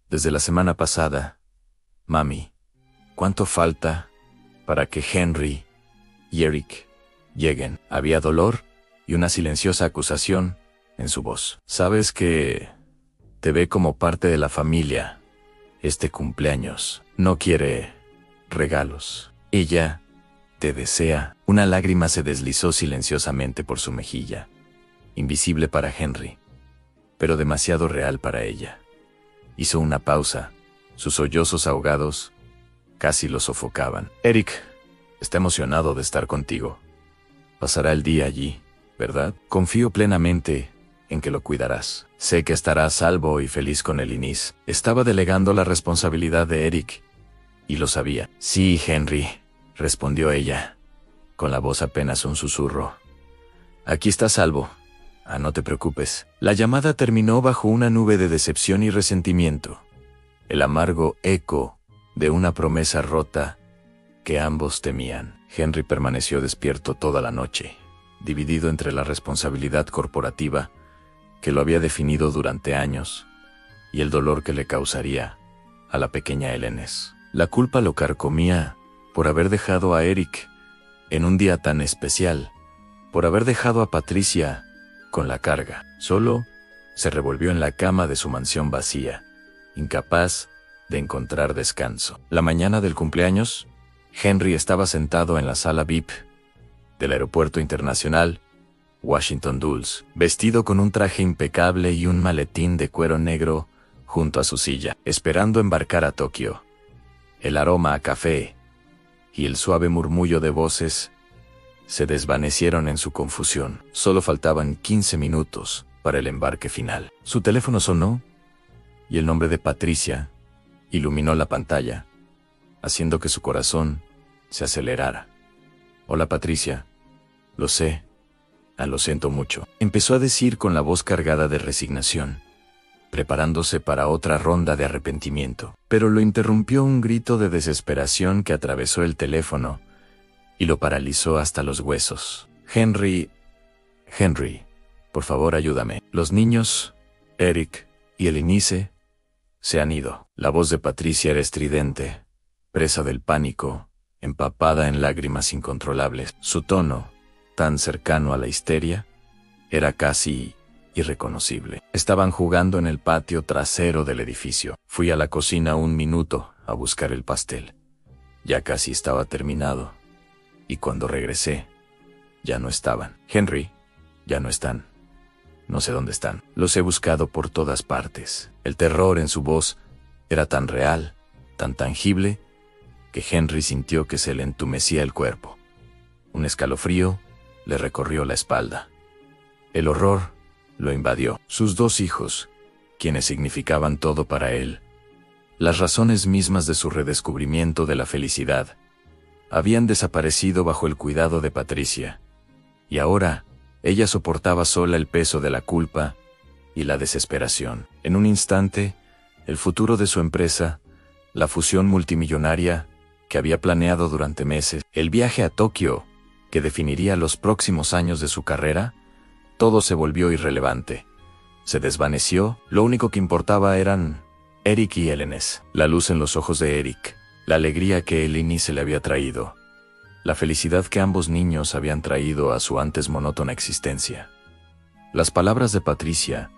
desde la semana pasada, mami, ¿cuánto falta para que Henry y Eric lleguen? Había dolor y una silenciosa acusación en su voz. Sabes que te ve como parte de la familia. Este cumpleaños no quiere regalos. Ella te desea. Una lágrima se deslizó silenciosamente por su mejilla, invisible para Henry, pero demasiado real para ella. Hizo una pausa. Sus sollozos ahogados casi lo sofocaban. Eric está emocionado de estar contigo. Pasará el día allí, ¿verdad? Confío plenamente en que lo cuidarás. Sé que estará a salvo y feliz con el Inis. Estaba delegando la responsabilidad de Eric, y lo sabía. Sí, Henry, respondió ella, con la voz apenas un susurro. Aquí está a salvo. No te preocupes. La llamada terminó bajo una nube de decepción y resentimiento, el amargo eco de una promesa rota que ambos temían. Henry permaneció despierto toda la noche, dividido entre la responsabilidad corporativa que lo había definido durante años y el dolor que le causaría a la pequeña Enes. La culpa lo carcomía por haber dejado a Eric en un día tan especial, por haber dejado a Patricia con la carga. Solo se revolvió en la cama de su mansión vacía, incapaz de encontrar descanso. La mañana del cumpleaños, Henry estaba sentado en la sala VIP del Aeropuerto Internacional Washington Dulles, vestido con un traje impecable y un maletín de cuero negro junto a su silla, esperando embarcar a Tokio. El aroma a café y el suave murmullo de voces se desvanecieron en su confusión. Solo faltaban 15 minutos para el embarque final. Su teléfono sonó y el nombre de Patricia iluminó la pantalla, haciendo que su corazón se acelerara. Hola, Patricia. Lo sé. Lo siento mucho. Empezó a decir con la voz cargada de resignación. preparándose para otra ronda de arrepentimiento. Pero lo interrumpió un grito de desesperación que atravesó el teléfono y lo paralizó hasta los huesos. Henry, por favor ayúdame. Los niños, Eric y Elinice, se han ido. La voz de Patricia era estridente, presa del pánico, empapada en lágrimas incontrolables. Su tono, tan cercano a la histeria, era casi irreconocible. Estaban jugando en el patio trasero del edificio. Fui a la cocina un minuto a buscar el pastel. Ya casi estaba terminado. Y cuando regresé, ya no estaban. Henry, ya no están. No sé dónde están. Los he buscado por todas partes. El terror en su voz era tan real, tan tangible, que Henry sintió que se le entumecía el cuerpo. Un escalofrío le recorrió la espalda. El horror lo invadió. Sus dos hijos, quienes significaban todo para él, las razones mismas de su redescubrimiento de la felicidad, habían desaparecido bajo el cuidado de Patricia, y ahora ella soportaba sola el peso de la culpa y la desesperación. En un instante, el futuro de su empresa, la fusión multimillonaria que había planeado durante meses, el viaje a Tokio, que definiría los próximos años de su carrera, todo se volvió irrelevante. Se desvaneció, lo único que importaba eran Eric y Elenice. La luz en los ojos de Eric, la alegría que Elenice le había traído, la felicidad que ambos niños habían traído a su antes monótona existencia. Las palabras de Patricia,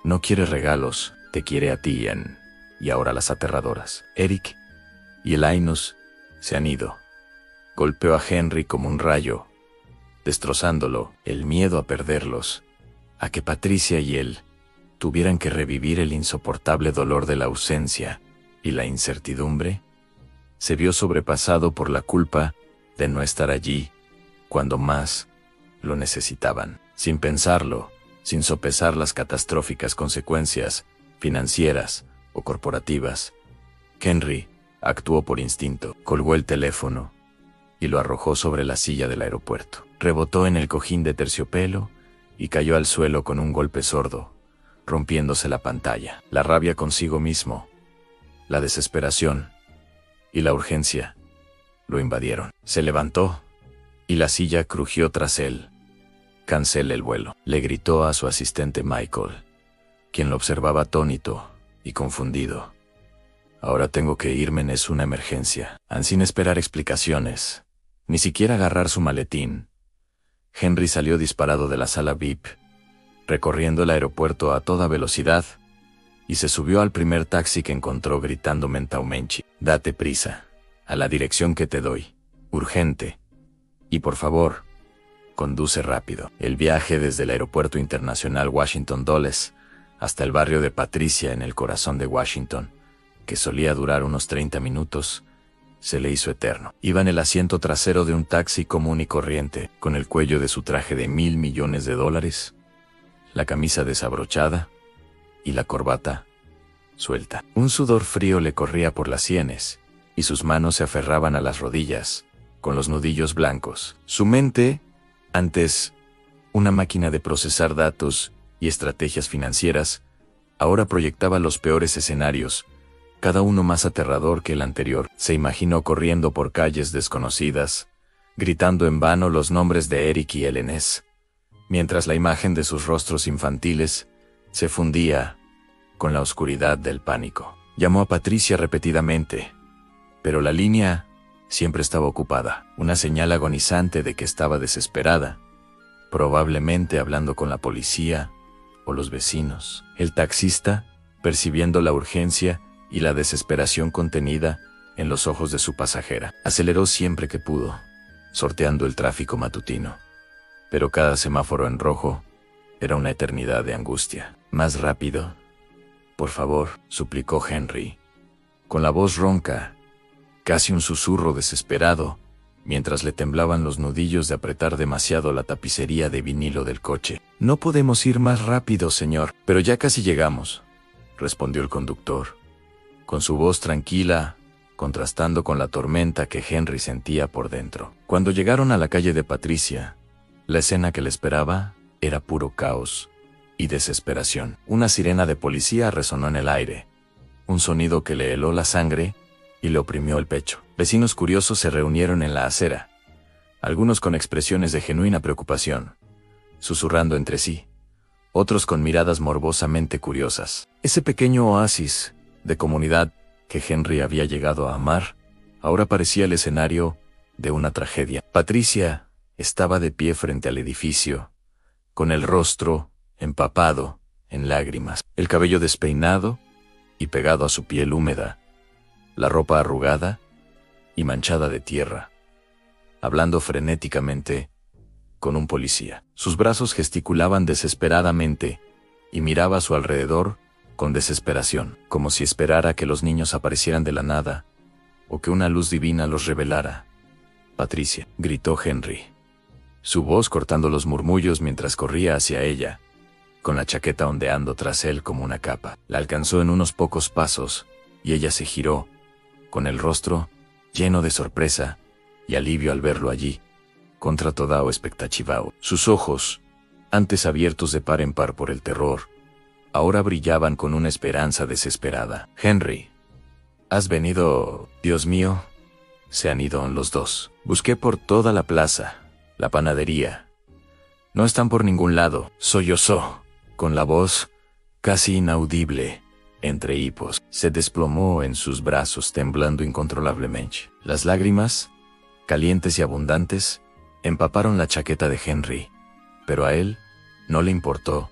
no quiere regalos, te quiere a ti, Ian, y ahora las aterradoras. Eric y Elenice se han ido. Golpeó a Henry como un rayo, destrozándolo, el miedo a perderlos, a que Patricia y él tuvieran que revivir el insoportable dolor de la ausencia y la incertidumbre, se vio sobrepasado por la culpa de no estar allí cuando más lo necesitaban. Sin pensarlo, sin sopesar las catastróficas consecuencias financieras o corporativas, Henry actuó por instinto, colgó el teléfono y lo arrojó sobre la silla del aeropuerto. Rebotó en el cojín de terciopelo y cayó al suelo con un golpe sordo, rompiéndose la pantalla. La rabia consigo mismo, la desesperación y la urgencia lo invadieron. Se levantó y la silla crujió tras él. Cancele el vuelo, le gritó a su asistente Michael, quien lo observaba atónito y confundido. Ahora tengo que irme, es una emergencia. Sin esperar explicaciones, ni siquiera agarrar su maletín, Henry salió disparado de la sala VIP, recorriendo el aeropuerto a toda velocidad, y se subió al primer taxi que encontró gritando mentalmente: date prisa, a la dirección que te doy, urgente, y por favor, conduce rápido. El viaje desde el aeropuerto internacional Washington Dulles hasta el barrio de Patricia en el corazón de Washington, que solía durar unos 30 minutos, se le hizo eterno. Iba en el asiento trasero de un taxi común y corriente, con el cuello de su traje de $1.000 millones, la camisa desabrochada y la corbata suelta. Un sudor frío le corría por las sienes, y sus manos se aferraban a las rodillas, con los nudillos blancos. Su mente, antes una máquina de procesar datos y estrategias financieras, ahora proyectaba los peores escenarios, cada uno más aterrador que el anterior. Se imaginó corriendo por calles desconocidas, gritando en vano los nombres de Eric y Elenice, mientras la imagen de sus rostros infantiles se fundía con la oscuridad del pánico. Llamó a Patricia repetidamente, pero la línea siempre estaba ocupada, una señal agonizante de que estaba desesperada, probablemente hablando con la policía o los vecinos. El taxista, percibiendo la urgencia y la desesperación contenida en los ojos de su pasajera, aceleró siempre que pudo, sorteando el tráfico matutino. Pero cada semáforo en rojo era una eternidad de angustia. Más rápido, por favor, suplicó Henry, con la voz ronca, casi un susurro desesperado, mientras le temblaban los nudillos de apretar demasiado la tapicería de vinilo del coche. No podemos ir más rápido, señor. Pero ya casi llegamos, respondió el conductor, con su voz tranquila, contrastando con la tormenta que Henry sentía por dentro. Cuando llegaron a la calle de Patricia, la escena que le esperaba era puro caos y desesperación. Una sirena de policía resonó en el aire, un sonido que le heló la sangre y le oprimió el pecho. Vecinos curiosos se reunieron en la acera, algunos con expresiones de genuina preocupación, susurrando entre sí, otros con miradas morbosamente curiosas. Ese pequeño oasis de comunidad que Henry había llegado a amar, ahora parecía el escenario de una tragedia. Patricia estaba de pie frente al edificio, con el rostro empapado en lágrimas, el cabello despeinado y pegado a su piel húmeda, la ropa arrugada y manchada de tierra, hablando frenéticamente con un policía. Sus brazos gesticulaban desesperadamente y miraba a su alrededor con desesperación, como si esperara que los niños aparecieran de la nada o que una luz divina los revelara. «Patricia», gritó Henry, su voz cortando los murmullos mientras corría hacia ella, con la chaqueta ondeando tras él como una capa. La alcanzó en unos pocos pasos y ella se giró, con el rostro lleno de sorpresa y alivio al verlo allí, contra toda expectativa. Sus ojos, antes abiertos de par en par por el terror, ahora brillaban con una esperanza desesperada. «Henry, ¿has venido?» «Dios mío, se han ido los dos. Busqué por toda la plaza, la panadería. No están por ningún lado», sollozó, con la voz casi inaudible entre hipos. Se desplomó en sus brazos temblando incontrolablemente. Las lágrimas, calientes y abundantes, empaparon la chaqueta de Henry, pero a él no le importó.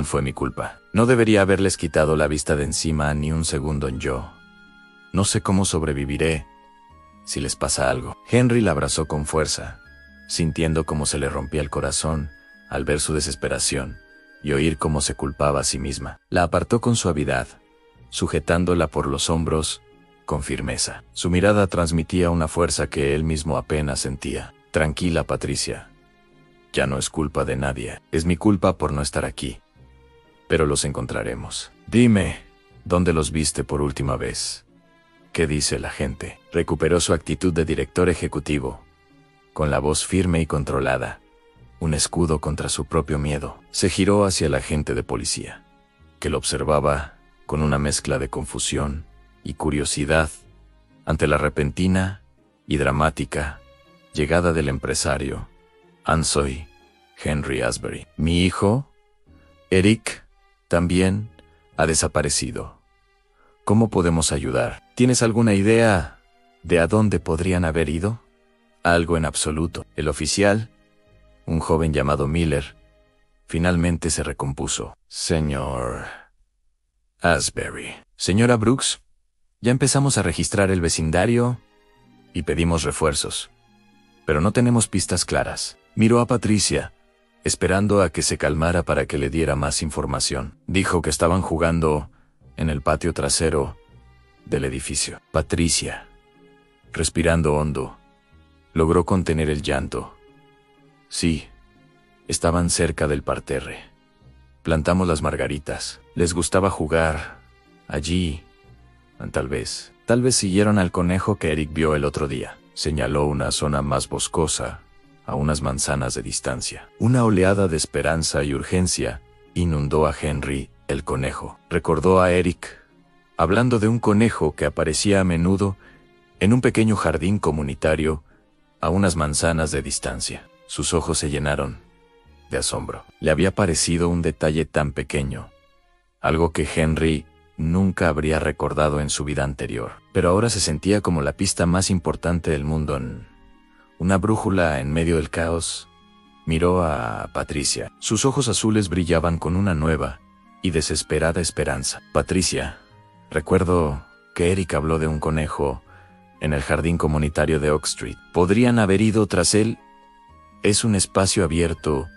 «Fue mi culpa. No debería haberles quitado la vista de encima ni un segundo en yo. No sé cómo sobreviviré si les pasa algo». Henry la abrazó con fuerza, sintiendo cómo se le rompía el corazón al ver su desesperación y oír cómo se culpaba a sí misma. La apartó con suavidad, sujetándola por los hombros con firmeza. Su mirada transmitía una fuerza que él mismo apenas sentía. «Tranquila, Patricia. Ya no es culpa de nadie. Es mi culpa por no estar aquí. Pero los encontraremos. Dime, ¿dónde los viste por última vez? ¿Qué dice la gente?» Recuperó su actitud de director ejecutivo, con la voz firme y controlada, un escudo contra su propio miedo. Se giró hacia el agente de policía, que lo observaba con una mezcla de confusión y curiosidad ante la repentina y dramática llegada del empresario. «Soy Henry Asbury. Mi hijo, Eric, también ha desaparecido. ¿Cómo podemos ayudar? ¿Tienes alguna idea de a dónde podrían haber ido?» «Algo en absoluto». El oficial, un joven llamado Miller, finalmente se recompuso. «Señor Asbury». «Señora Brooks, ya empezamos a registrar el vecindario y pedimos refuerzos, pero no tenemos pistas claras». Miró a Patricia, esperando a que se calmara para que le diera más información. Dijo que estaban jugando en el patio trasero del edificio. Patricia, respirando hondo, logró contener el llanto. «Sí, estaban cerca del parterre. Plantamos las margaritas. Les gustaba jugar allí. Tal vez siguieron al conejo que Eric vio el otro día». Señaló una zona más boscosa, a unas manzanas de distancia. Una oleada de esperanza y urgencia inundó a Henry. El conejo. Recordó a Eric, hablando de un conejo que aparecía a menudo en un pequeño jardín comunitario a unas manzanas de distancia. Sus ojos se llenaron de asombro. Le había parecido un detalle tan pequeño, algo que Henry nunca habría recordado en su vida anterior, pero ahora se sentía como la pista más importante del mundo, una brújula en medio del caos. Miró a Patricia. Sus ojos azules brillaban con una nueva y desesperada esperanza. «Patricia, recuerdo que Eric habló de un conejo en el jardín comunitario de Oak Street. Podrían haber ido tras él. Es un espacio abierto,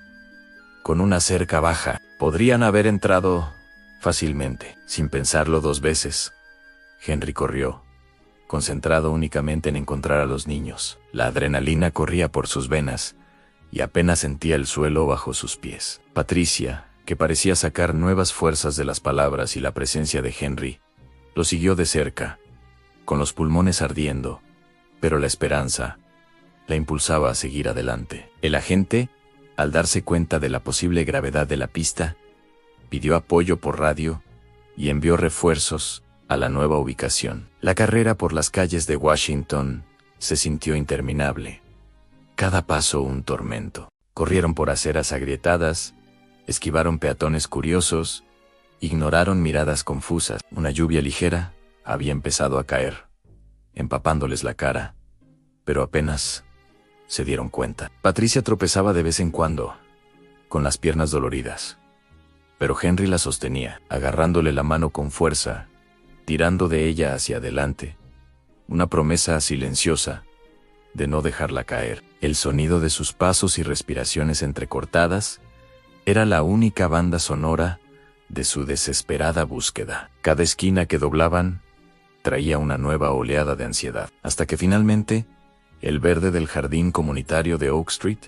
con una cerca baja. Podrían haber entrado fácilmente». Sin pensarlo dos veces, Henry corrió, concentrado únicamente en encontrar a los niños. La adrenalina corría por sus venas y apenas sentía el suelo bajo sus pies. Patricia, que parecía sacar nuevas fuerzas de las palabras y la presencia de Henry, lo siguió de cerca, con los pulmones ardiendo, pero la esperanza la impulsaba a seguir adelante. El agente, al darse cuenta de la posible gravedad de la pista, pidió apoyo por radio y envió refuerzos a la nueva ubicación. La carrera por las calles de Washington se sintió interminable. Cada paso un tormento. Corrieron por aceras agrietadas, esquivaron peatones curiosos, ignoraron miradas confusas. Una lluvia ligera había empezado a caer, empapándoles la cara, pero apenas se dieron cuenta. Patricia tropezaba de vez en cuando, con las piernas doloridas, pero Henry la sostenía, agarrándole la mano con fuerza, tirando de ella hacia adelante, una promesa silenciosa de no dejarla caer. El sonido de sus pasos y respiraciones entrecortadas era la única banda sonora de su desesperada búsqueda. Cada esquina que doblaban traía una nueva oleada de ansiedad, hasta que finalmente el verde del jardín comunitario de Oak Street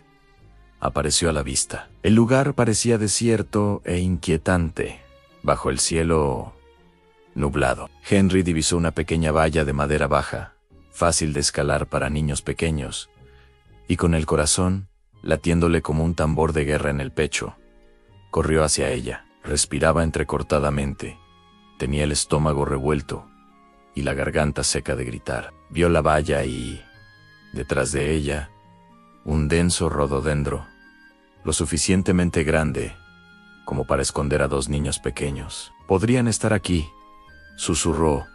apareció a la vista. El lugar parecía desierto e inquietante, bajo el cielo nublado. Henry divisó una pequeña valla de madera baja, fácil de escalar para niños pequeños, y con el corazón latiéndole como un tambor de guerra en el pecho, corrió hacia ella. Respiraba entrecortadamente, tenía el estómago revuelto y la garganta seca de gritar. Vio la valla y, detrás de ella, un denso rododendro, lo suficientemente grande como para esconder a dos niños pequeños. «Podrían estar aquí», susurró,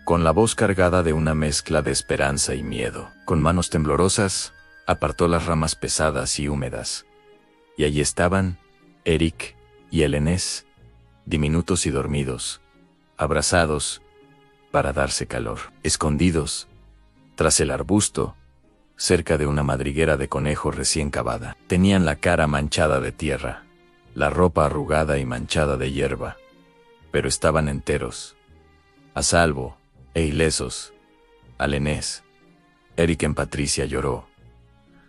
con la voz cargada de una mezcla de esperanza y miedo. Con manos temblorosas, apartó las ramas pesadas y húmedas. Y allí estaban Eric y Elenés, diminutos y dormidos, abrazados para darse calor, escondidos tras el arbusto, cerca de una madriguera de conejos recién cavada. Tenían la cara manchada de tierra, la ropa arrugada y manchada de hierba, pero estaban enteros, a salvo e ilesos. Elenés, Eric en Patricia lloró,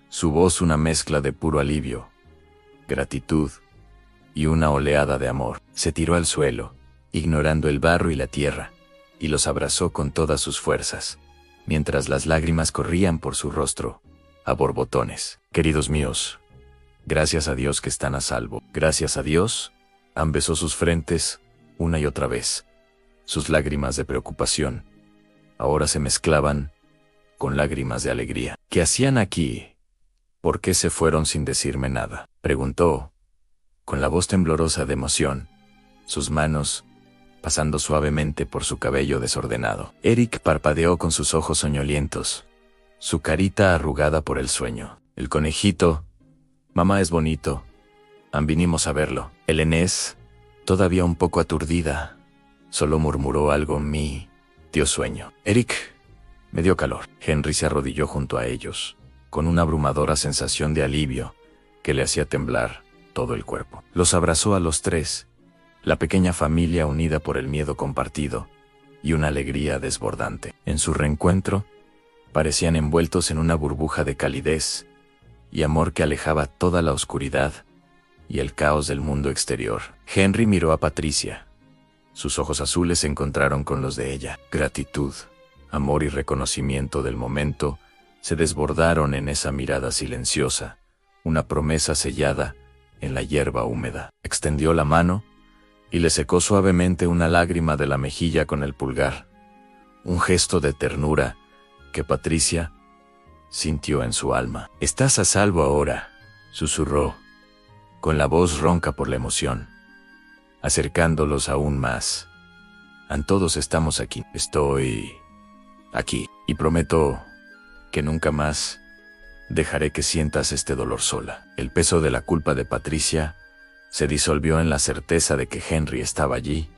su voz una mezcla de puro alivio, gratitud y una oleada de amor. Se tiró al suelo, ignorando el barro y la tierra, y los abrazó con todas sus fuerzas, mientras las lágrimas corrían por su rostro, a borbotones. «Queridos míos, gracias a Dios que están a salvo. Gracias a Dios», besó sus frentes una y otra vez. Sus lágrimas de preocupación ahora se mezclaban con lágrimas de alegría. «¿Qué hacían aquí? ¿Por qué se fueron sin decirme nada?», preguntó, con la voz temblorosa de emoción, sus manos pasando suavemente por su cabello desordenado. Eric parpadeó con sus ojos soñolientos, su carita arrugada por el sueño. «El conejito, mamá es bonito. Vinimos a verlo». Elenés, todavía un poco aturdida, solo murmuró algo. «Mi dio sueño». «Eric», me dio calor. Henry se arrodilló junto a ellos, con una abrumadora sensación de alivio que le hacía temblar todo el cuerpo. Los abrazó a los tres, la pequeña familia unida por el miedo compartido y una alegría desbordante. En su reencuentro, parecían envueltos en una burbuja de calidez y amor que alejaba toda la oscuridad y el caos del mundo exterior. Henry miró a Patricia. Sus ojos azules se encontraron con los de ella. Gratitud, amor y reconocimiento del momento se desbordaron en esa mirada silenciosa, una promesa sellada en la hierba húmeda. Extendió la mano y le secó suavemente una lágrima de la mejilla con el pulgar, un gesto de ternura que Patricia sintió en su alma. «Estás a salvo ahora», susurró, con la voz ronca por la emoción, acercándolos aún más. «Todos estamos aquí. Estoy aquí, y prometo que nunca más dejaré que sientas este dolor sola». El peso de la culpa de Patricia se disolvió en la certeza de que Henry estaba allí,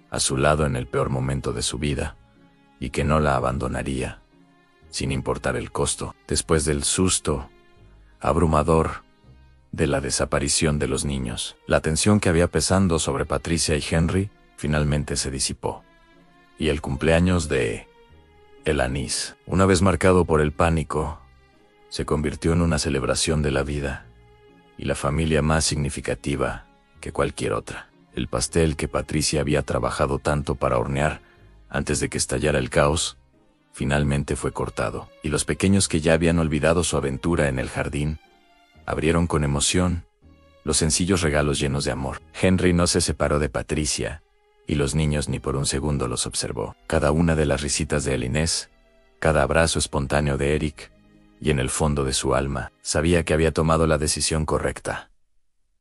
a su lado en el peor momento de su vida, y que no la abandonaría, sin importar el costo. Después del susto abrumador de la desaparición de los niños, la tensión que había pesando sobre Patricia y Henry finalmente se disipó, y el cumpleaños de Elenés, una vez marcado por el pánico, se convirtió en una celebración de la vida y la familia más significativa que cualquier otra. El pastel que Patricia había trabajado tanto para hornear antes de que estallara el caos, finalmente fue cortado, y los pequeños que ya habían olvidado su aventura en el jardín, abrieron con emoción los sencillos regalos llenos de amor. Henry no se separó de Patricia, y los niños ni por un segundo los observó. Cada una de las risitas de Inés, cada abrazo espontáneo de Eric, y en el fondo de su alma, sabía que había tomado la decisión correcta.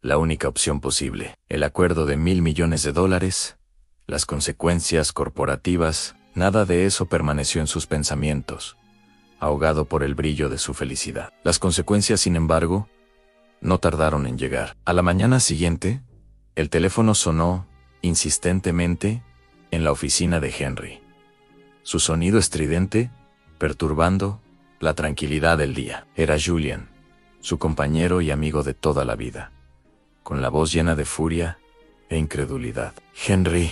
La única opción posible, el acuerdo de $1.000 millones, las consecuencias corporativas, nada de eso permaneció en sus pensamientos, ahogado por el brillo de su felicidad. Las consecuencias, sin embargo, no tardaron en llegar. A la mañana siguiente, el teléfono sonó, insistentemente, en la oficina de Henry. Su sonido estridente, perturbando la tranquilidad del día. Era Julian, su compañero y amigo de toda la vida, con la voz llena de furia e incredulidad. Henry,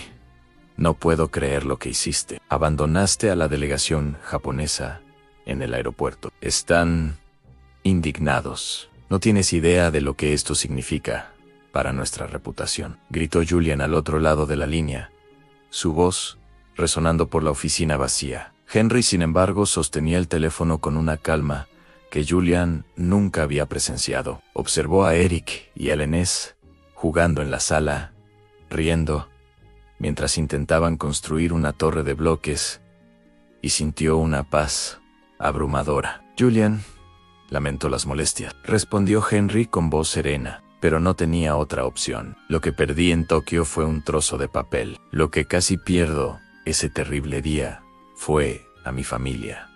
no puedo creer lo que hiciste. Abandonaste a la delegación japonesa en el aeropuerto. Están indignados. No tienes idea de lo que esto significa para nuestra reputación, gritó Julian al otro lado de la línea, su voz resonando por la oficina vacía. Henry, sin embargo, sostenía el teléfono con una calma que Julian nunca había presenciado. Observó a Eric y a Inés jugando en la sala, riendo, mientras intentaban construir una torre de bloques, y sintió una paz abrumadora. Julian, lamentó las molestias, respondió Henry con voz serena, pero no tenía otra opción. Lo que perdí en Tokio fue un trozo de papel. Lo que casi pierdo ese terrible día fue a mi familia.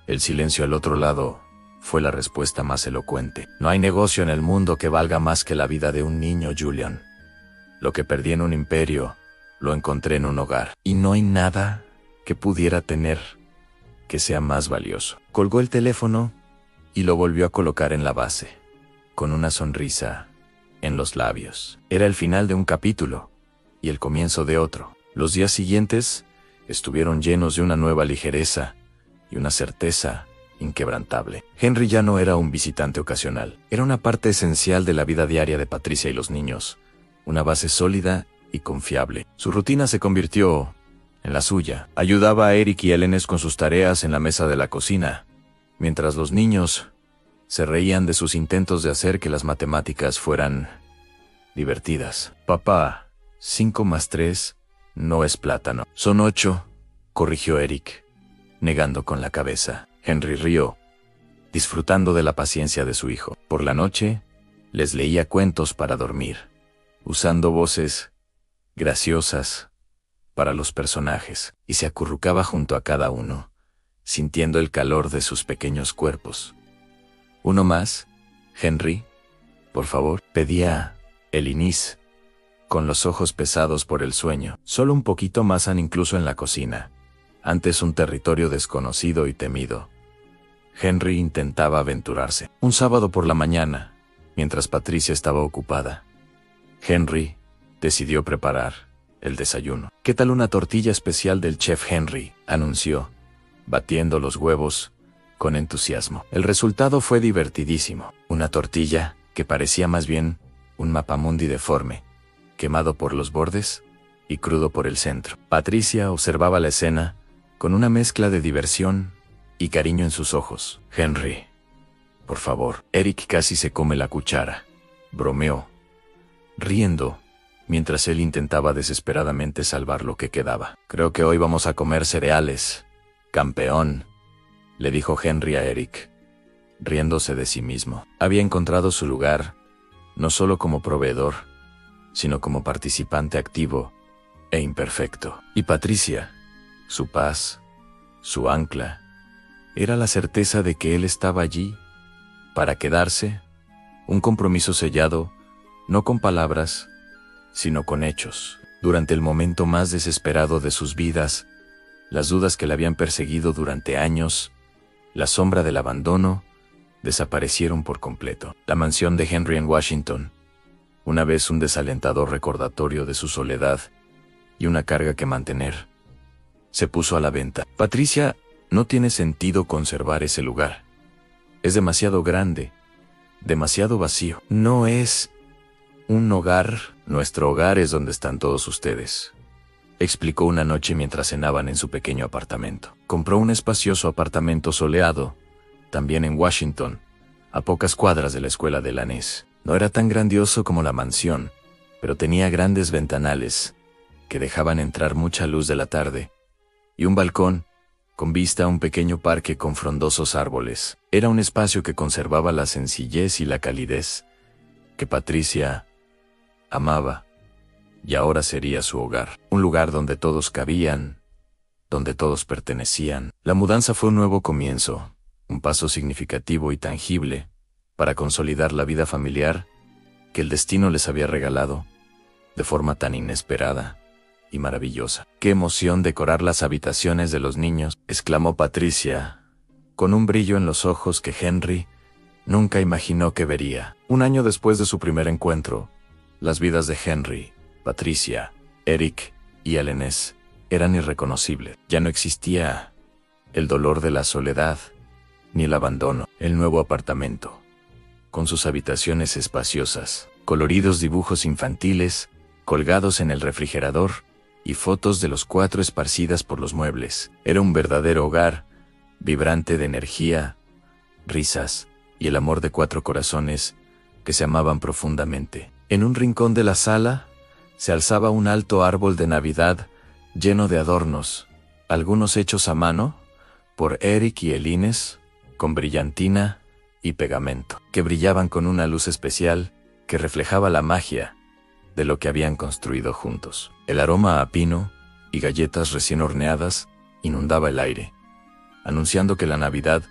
El silencio al otro lado fue la respuesta más elocuente. No hay negocio en el mundo que valga más que la vida de un niño, Julian. Lo que perdí en un imperio, lo encontré en un hogar. Y no hay nada que pudiera tener que sea más valioso. Colgó el teléfono y lo volvió a colocar en la base, con una sonrisa en los labios. Era el final de un capítulo y el comienzo de otro. Los días siguientes estuvieron llenos de una nueva ligereza y una certeza inquebrantable. Henry ya no era un visitante ocasional. Era una parte esencial de la vida diaria de Patricia y los niños, una base sólida y confiable. Su rutina se convirtió en la suya. Ayudaba a Eric y Inés con sus tareas en la mesa de la cocina, mientras los niños se reían de sus intentos de hacer que las matemáticas fueran divertidas. Papá, 5 más 3 no es plátano. Son 8, corrigió Eric, negando con la cabeza. Henry rió, disfrutando de la paciencia de su hijo. Por la noche, les leía cuentos para dormir, usando voces graciosas para los personajes, y se acurrucaba junto a cada uno, sintiendo el calor de sus pequeños cuerpos. Uno más, Henry, por favor, pedía Inés, con los ojos pesados por el sueño. Solo un poquito más, incluso en la cocina, antes un territorio desconocido y temido. Henry intentaba aventurarse. Un sábado por la mañana, mientras Patricia estaba ocupada, Henry decidió preparar el desayuno. ¿Qué tal una tortilla especial del chef Henry?, anunció, batiendo los huevos con entusiasmo. El resultado fue divertidísimo. Una tortilla que parecía más bien un mapamundi deforme, quemado por los bordes y crudo por el centro. Patricia observaba la escena con una mezcla de diversión y cariño en sus ojos. Henry, por favor. Eric casi se come la cuchara, bromeó, riendo, mientras él intentaba desesperadamente salvar lo que quedaba. Creo que hoy vamos a comer cereales, campeón, le dijo Henry a Eric, riéndose de sí mismo. Había encontrado su lugar, no solo como proveedor, sino como participante activo e imperfecto. Y Patricia, su paz, su ancla, era la certeza de que él estaba allí para quedarse, un compromiso sellado, no con palabras, sino con hechos. Durante el momento más desesperado de sus vidas, las dudas que le habían perseguido durante años, la sombra del abandono, desaparecieron por completo. La mansión de Henry en Washington, una vez un desalentador recordatorio de su soledad y una carga que mantener, se puso a la venta. Patricia, no tiene sentido conservar ese lugar. Es demasiado grande, demasiado vacío. No es un hogar. Nuestro hogar es donde están todos ustedes, explicó una noche mientras cenaban en su pequeño apartamento. Compró un espacioso apartamento soleado, también en Washington, a pocas cuadras de la escuela de Inés. No era tan grandioso como la mansión, pero tenía grandes ventanales que dejaban entrar mucha luz de la tarde, y un balcón con vista a un pequeño parque con frondosos árboles. Era un espacio que conservaba la sencillez y la calidez que Patricia amaba, y ahora sería su hogar, un lugar donde todos cabían, donde todos pertenecían. La mudanza fue un nuevo comienzo, un paso significativo y tangible para consolidar la vida familiar que el destino les había regalado de forma tan inesperada y maravillosa. ¡Qué emoción decorar las habitaciones de los niños!, exclamó Patricia, con un brillo en los ojos que Henry nunca imaginó que vería. Un año después de su primer encuentro, las vidas de Henry, Patricia, Eric y Eleanor eran irreconocibles. Ya no existía el dolor de la soledad ni el abandono. El nuevo apartamento, con sus habitaciones espaciosas, coloridos dibujos infantiles colgados en el refrigerador y fotos de los cuatro esparcidas por los muebles, era un verdadero hogar, vibrante de energía, risas y el amor de cuatro corazones que se amaban profundamente. En un rincón de la sala se alzaba un alto árbol de Navidad lleno de adornos, algunos hechos a mano por Eric y Elines, con brillantina y pegamento, que brillaban con una luz especial que reflejaba la magia de lo que habían construido juntos. El aroma a pino y galletas recién horneadas inundaba el aire, anunciando que la Navidad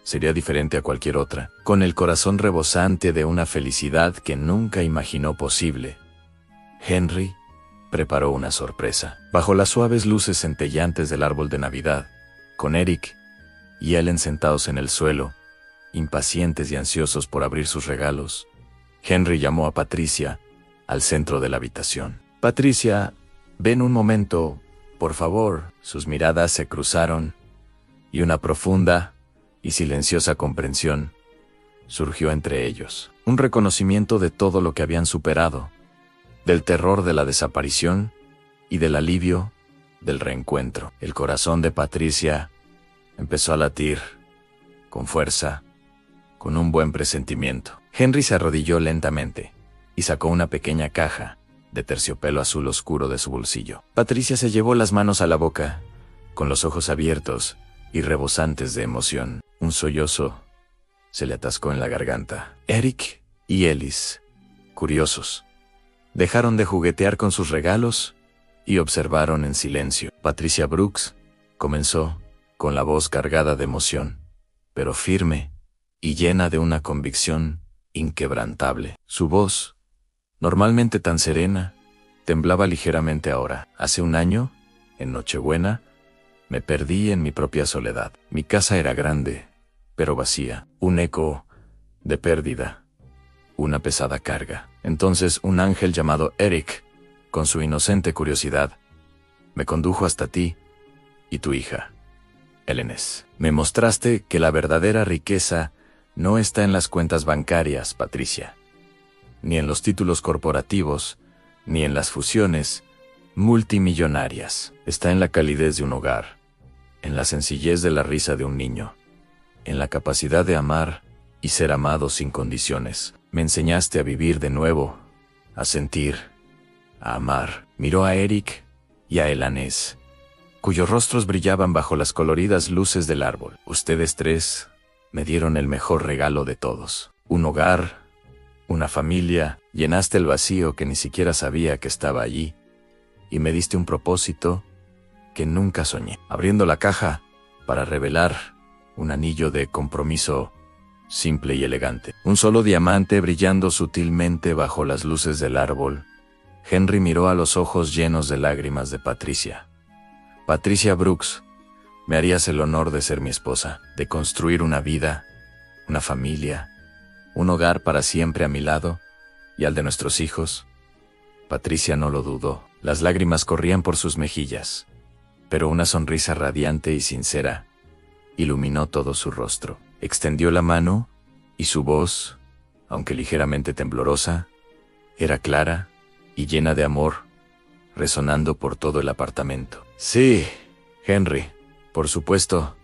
sería diferente a cualquier otra. Con el corazón rebosante de una felicidad que nunca imaginó posible, Henry preparó una sorpresa. Bajo las suaves luces centellantes del árbol de Navidad, con Eric y Ellen sentados en el suelo, impacientes y ansiosos por abrir sus regalos, Henry llamó a Patricia al centro de la habitación. «Patricia, ven un momento, por favor». Sus miradas se cruzaron y una profunda y silenciosa comprensión surgió entre ellos. Un reconocimiento de todo lo que habían superado, del terror de la desaparición y del alivio del reencuentro. El corazón de Patricia empezó a latir con fuerza, con un buen presentimiento. Henry se arrodilló lentamente y sacó una pequeña caja de terciopelo azul oscuro de su bolsillo. Patricia se llevó las manos a la boca, con los ojos abiertos y rebosantes de emoción. Un sollozo se le atascó en la garganta. Eric y Ellis, curiosos, dejaron de juguetear con sus regalos y observaron en silencio. Patricia Brooks comenzó con la voz cargada de emoción, pero firme y llena de una convicción inquebrantable. Su voz, normalmente tan serena, temblaba ligeramente ahora. Hace un año, en Nochebuena, me perdí en mi propia soledad. Mi casa era grande, pero vacía, un eco de pérdida, una pesada carga. Entonces un ángel llamado Eric, con su inocente curiosidad, me condujo hasta ti y tu hija, Eleanor. Me mostraste que la verdadera riqueza no está en las cuentas bancarias, Patricia, ni en los títulos corporativos, ni en las fusiones multimillonarias. Está en la calidez de un hogar, en la sencillez de la risa de un niño, en la capacidad de amar y ser amado sin condiciones. Me enseñaste a vivir de nuevo, a sentir, a amar. Miró a Eric y a Eleanor, cuyos rostros brillaban bajo las coloridas luces del árbol. Ustedes tres me dieron el mejor regalo de todos. Un hogar, una familia. Llenaste el vacío que ni siquiera sabía que estaba allí, y me diste un propósito que nunca soñé. Abriendo la caja para revelar un anillo de compromiso simple y elegante. Un solo diamante brillando sutilmente bajo las luces del árbol. Henry miró a los ojos llenos de lágrimas de Patricia. Patricia Brooks, me harías el honor de ser mi esposa, de construir una vida, una familia, un hogar para siempre a mi lado y al de nuestros hijos. Patricia no lo dudó. Las lágrimas corrían por sus mejillas, pero una sonrisa radiante y sincera iluminó todo su rostro. Extendió la mano y su voz, aunque ligeramente temblorosa, era clara y llena de amor, resonando por todo el apartamento. Sí, Henry, por supuesto.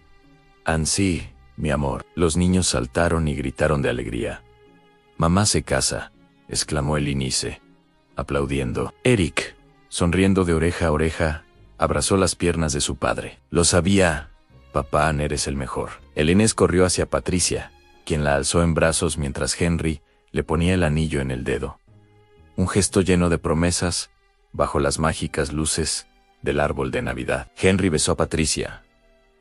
Ansí, mi amor. Los niños saltaron y gritaron de alegría, Mamá se casa, exclamó el inice, aplaudiendo. Eric, sonriendo de oreja a oreja, abrazó las piernas de su padre. Lo sabía, papá, eres el mejor. El Inés corrió hacia Patricia, quien la alzó en brazos mientras Henry le ponía el anillo en el dedo. Un gesto lleno de promesas, bajo las mágicas luces del árbol de Navidad. Henry besó a Patricia,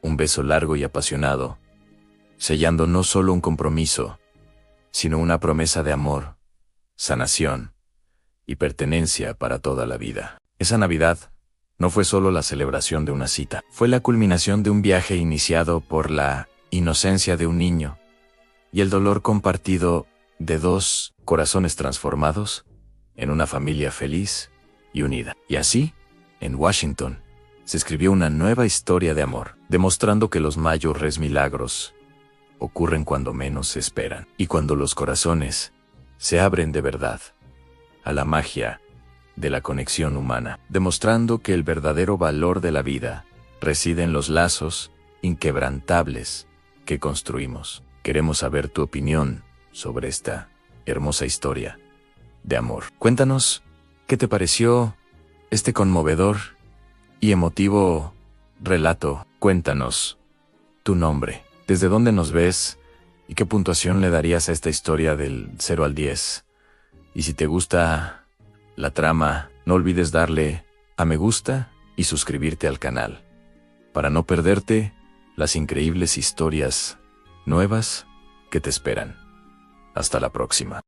un beso largo y apasionado, sellando no solo un compromiso, sino una promesa de amor, sanación y pertenencia para toda la vida. Esa Navidad no fue solo la celebración de una cita, fue la culminación de un viaje iniciado por la inocencia de un niño y el dolor compartido de dos corazones transformados en una familia feliz y unida. Y así, en Washington, se escribió una nueva historia de amor, demostrando que los mayores milagros ocurren cuando menos se esperan, y cuando los corazones se abren de verdad a la magia de la conexión humana, demostrando que el verdadero valor de la vida reside en los lazos inquebrantables que construimos. Queremos saber tu opinión sobre esta hermosa historia de amor. Cuéntanos, ¿qué te pareció este conmovedor y emotivo relato? Cuéntanos tu nombre, desde dónde nos ves y qué puntuación le darías a esta historia del 0 al 10. Y si te gusta la trama, no olvides darle a me gusta y suscribirte al canal para no perderte las increíbles historias nuevas que te esperan. Hasta la próxima.